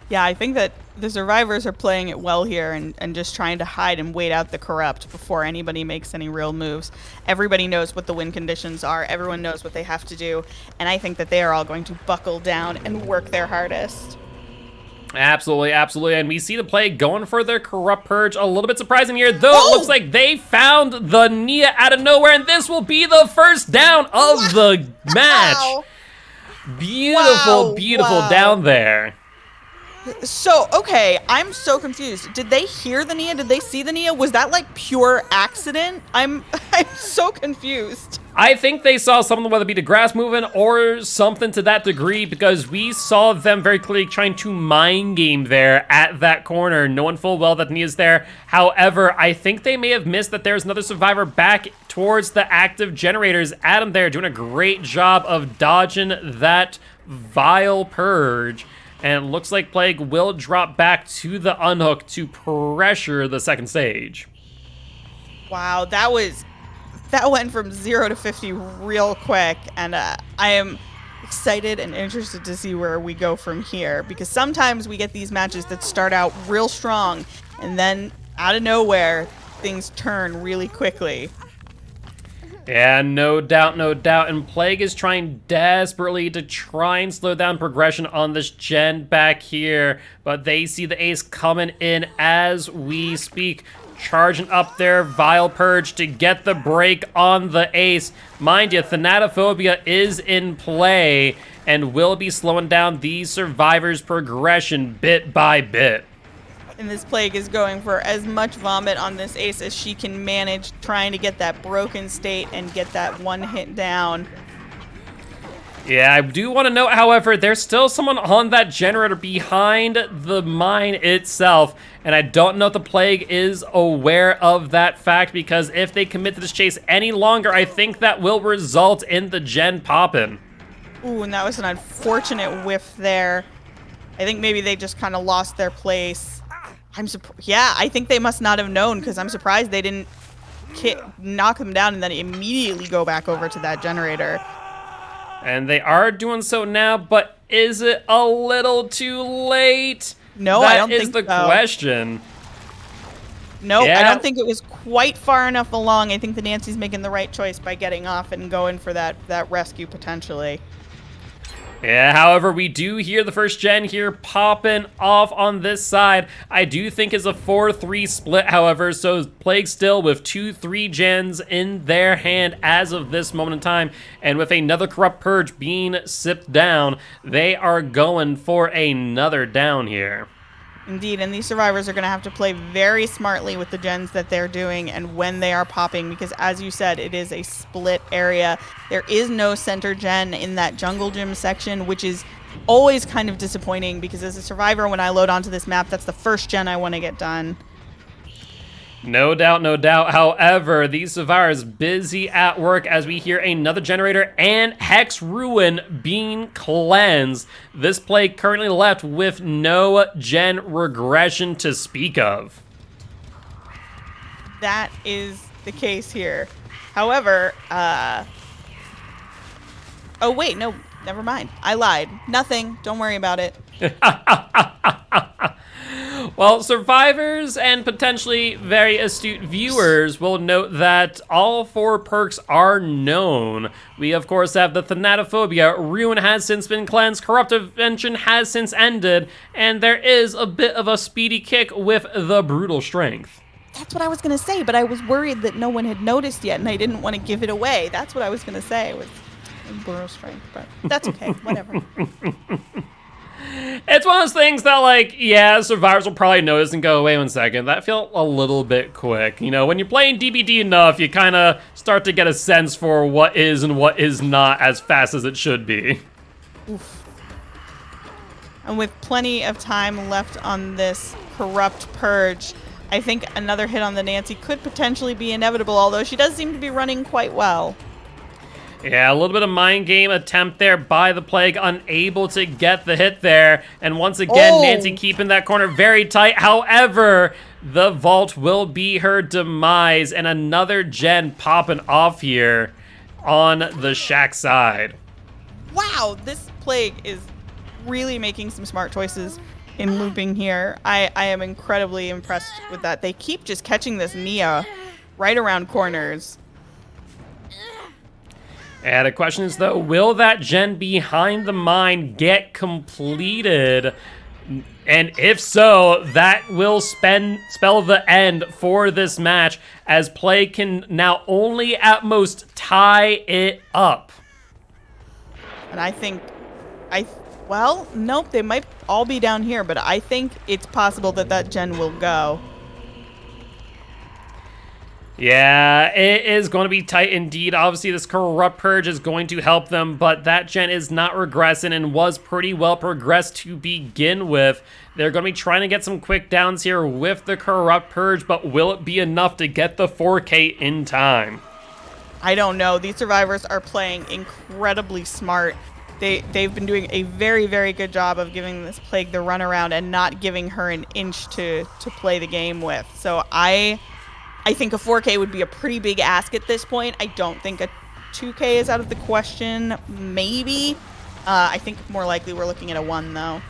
Yeah, I think that the survivors are playing it well here and just trying to hide and wait out the corrupt before anybody makes any real moves. Everybody knows what the win conditions are. Everyone knows what they have to do. And I think that they are all going to buckle down and work their hardest. Absolutely, absolutely. And we see the Plague going for their corrupt purge. A little bit surprising here, though. It looks like they found the Nia out of nowhere, and this will be the first down of the match. Beautiful, beautiful down there. So, okay, I'm so confused. Did they hear the Nia? Did they see the Nia? Was that like pure accident? I'm so confused. I think they saw something, whether it be the grass moving or something to that degree, because we saw them very clearly trying to mind game there at that corner, knowing full well that Nia's there. However, I think they may have missed that there's another survivor back towards the active generators. Adam there doing a great job of dodging that vile purge. And it looks like Plague will drop back to the unhook to pressure the second stage. Wow, that went from 0 to 50 real quick. And I am excited and interested to see where we go from here. Because sometimes we get these matches that start out real strong. And then out of nowhere, things turn really quickly. Yeah, no doubt, no doubt. And Plague is trying desperately to try and slow down progression on this gen back here. But they see the ace coming in as we speak, charging up their Vile Purge to get the break on the ace. Mind you, Thanatophobia is in play and will be slowing down these survivors' progression bit by bit. And this Plague is going for as much vomit on this ace as she can manage, trying to get that broken state and get that one hit down. Yeah, I do want to note, however, there's still someone on that generator behind the mine itself, and I don't know if the Plague is aware of that fact, because if they commit to this chase any longer, I think that will result in the gen popping. Ooh, and that was an unfortunate whiff there. I think maybe they just kind of lost their place. Yeah, I think they must not have known, because I'm surprised they didn't knock them down and then immediately go back over to that generator. And they are doing so now, but is it a little too late? No, I don't think so. That is the question. No, Yeah. I don't think it was quite far enough along. I think that Nancy's making the right choice by getting off and going for that rescue potentially. Yeah, however, we do hear the first gen here popping off on this side. I do think it's a 4-3 split, however, so Plague still with 2-3 gens in their hand as of this moment in time. And with another Corrupt Purge being sipped down, they are going for another down here. Indeed, and these survivors are going to have to play very smartly with the gens that they're doing and when they are popping, because as you said, it is a split area. There is no center gen in that jungle gym section, which is always kind of disappointing, because as a survivor, when I load onto this map, that's the first gen I want to get done. No doubt, no doubt. However, these survivors busy at work as we hear another generator and Hex Ruin being cleansed. This plague currently left with no gen regression to speak of. That is the case here. However, oh wait, no, never mind. I lied. Nothing. Don't worry about it. Well, survivors and potentially very astute viewers will note that all 4 perks are known. We, of course, have the Thanatophobia, Ruin has since been cleansed, Corruptive Vengeance has since ended, and there is a bit of a speedy kick with the Brutal Strength. That's what I was going to say, but I was worried that no one had noticed yet, and I didn't want to give it away. That's what I was going to say with Brutal Strength, but that's okay. Whatever. It's one of those things that, like, yeah, survivors will probably notice and go, wait 1 second, that felt a little bit quick. You know, when you're playing DBD enough, you kind of start to get a sense for what is and what is not as fast as it should be. Oof. And with plenty of time left on this Corrupt Purge, I think another hit on the Nancy could potentially be inevitable, although she does seem to be running quite well. Yeah, a little bit of mind game attempt there by the Plague, unable to get the hit there. And once again, Nancy keeping that corner very tight. However, the vault will be her demise, and another gen popping off here on the Shack side. Wow, this Plague is really making some smart choices in looping here. I am incredibly impressed with that. They keep just catching this Nia right around corners. And the question is, though, will that gen behind the mine get completed? And if so, that will spell the end for this match, as Play can now only at most tie it up. And I think, well, nope, they might all be down here, but I think it's possible that that gen will go. Yeah, it is going to be tight indeed. Obviously, this Corrupt Purge is going to help them, but that gen is not regressing and was pretty well progressed to begin with. They're going to be trying to get some quick downs here with the Corrupt Purge, but will it be enough to get the 4K in time? I don't know. These survivors are playing incredibly smart. They've been doing a very, very good job of giving this Plague the runaround and not giving her an inch to play the game with. So I think a 4K would be a pretty big ask at this point. I don't think a 2K is out of the question. Maybe. I think more likely we're looking at a 1, though.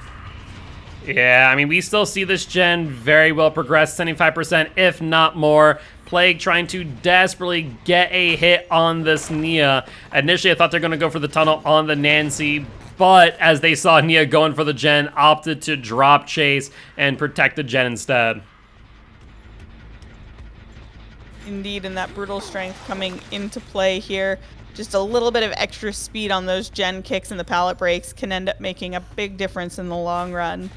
Yeah, I mean, we still see this gen very well progressed, 75%, if not more. Plague trying to desperately get a hit on this Nia. Initially, I thought they're going to go for the tunnel on the Nancy, but as they saw Nia going for the gen, opted to drop chase and protect the gen instead. Indeed, and that Brutal Strength coming into play here. Just a little bit of extra speed on those gen kicks and the pallet breaks can end up making a big difference in the long run.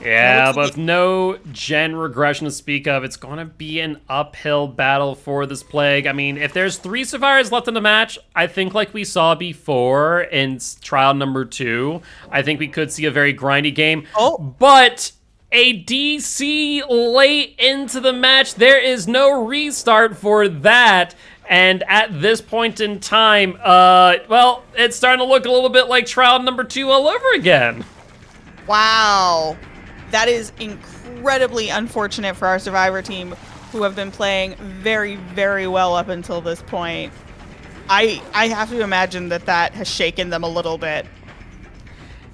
Yeah, but with no gen regression to speak of, it's going to be an uphill battle for this Plague. I mean, if there's 3 survivors left in the match, I think like we saw before in trial number 2, I think we could see a very grindy game. Oh. But a DC late into the match, there is no restart for that. And at this point in time, well, it's starting to look a little bit like trial number 2 all over again. Wow. That is incredibly unfortunate for our Survivor team, who have been playing very, very well up until this point. I have to imagine that has shaken them a little bit.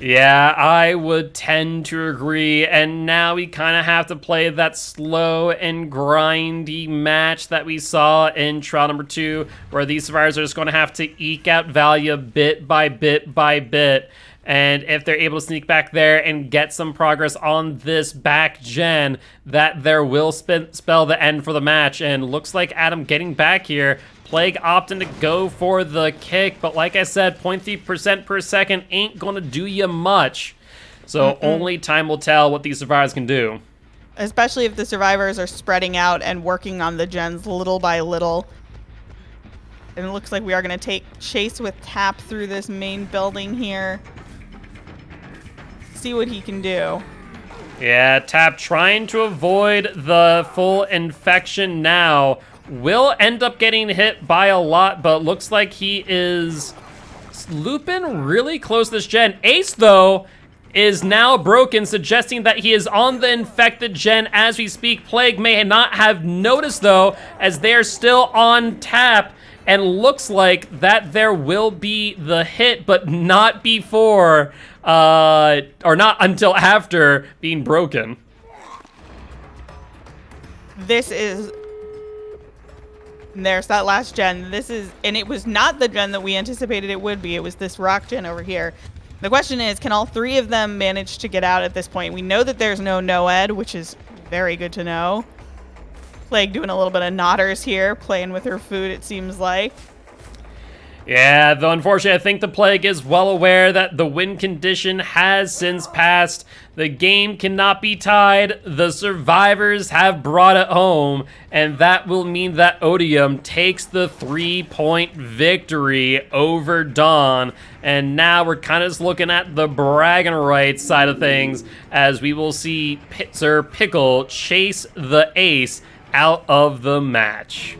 Yeah, I would tend to agree, and now we kind of have to play that slow and grindy match that we saw in trial number 2, where these survivors are just going to have to eke out value bit by bit by bit. And if they're able to sneak back there and get some progress on this back gen, that there will spell the end for the match. And looks like Adam getting back here. Plague opting to go for the kick, but like I said, 0.3% per second ain't gonna do you much. So only time will tell what these survivors can do. Especially if the survivors are spreading out and working on the gens little by little. And it looks like we are gonna take chase with Tap through this main building here. See what he can do. Yeah, Tap trying to avoid the full infection now. Will end up getting hit by a lot, but looks like he is looping really close to this gen. Ace, though, is now broken, suggesting that he is on the infected gen as we speak. Plague may not have noticed, though, as they're still on Tap, and looks like that there will be the hit, but not before, or not until after being broken. This is... There's that last gen. This is... And it was not the gen that we anticipated it would be. It was this rock gen over here. The question is, can all three of them manage to get out at this point? We know that there's no Noed, which is very good to know. Plague doing a little bit of nodders here, playing with her food, it seems like. Yeah, though unfortunately I think the Plague is well aware that the win condition has since passed. The game cannot be tied. The survivors have brought it home, and that will mean that Odium takes the 3-point victory over Dawn. And now we're kind of just looking at the bragging rights side of things, as we will see Sir Pickle chase the ace out of the match.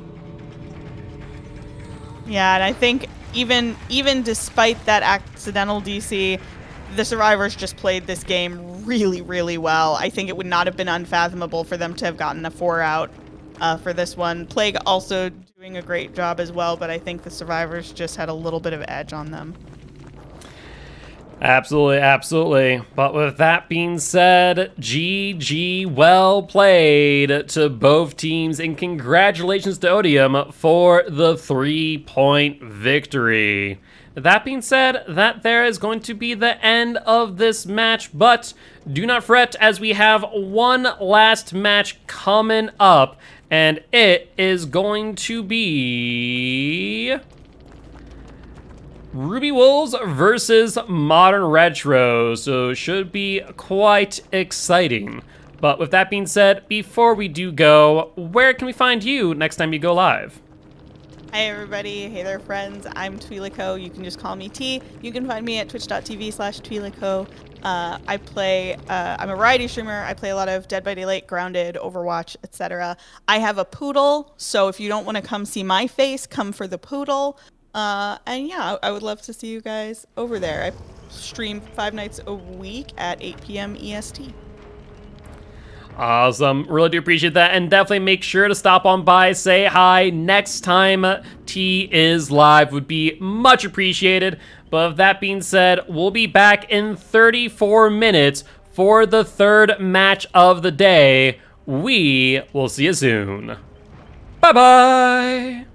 Yeah, and I think even despite that accidental DC, the survivors just played this game really, really well. I think it would not have been unfathomable for them to have gotten a 4 out for this one. Plague also doing a great job as well, but I think the survivors just had a little bit of edge on them. Absolutely, absolutely. But with that being said, GG, well played to both teams, and congratulations to Odium for the 3-point victory. That being said, that there is going to be the end of this match, but do not fret, as we have one last match coming up, and it is going to be Ruby Wolves versus Modern Retro, so should be quite exciting. But with that being said, before we do go, where can we find you next time you go live? Hi everybody, hey there friends, I'm Tweelico, you can just call me T. You can find me at twitch.tv/Tweelico. I'm a variety streamer. I play a lot of Dead by Daylight, Grounded, Overwatch, etc. I have a poodle, so if you don't want to come see my face, come for the poodle. And yeah, I would love to see you guys over there. I stream 5 nights a week at 8 p.m. EST. Awesome. Really do appreciate that. And definitely make sure to stop on by, say hi next time T is live. Would be much appreciated. But with that being said, we'll be back in 34 minutes for the 3rd match of the day. We will see you soon. Bye-bye.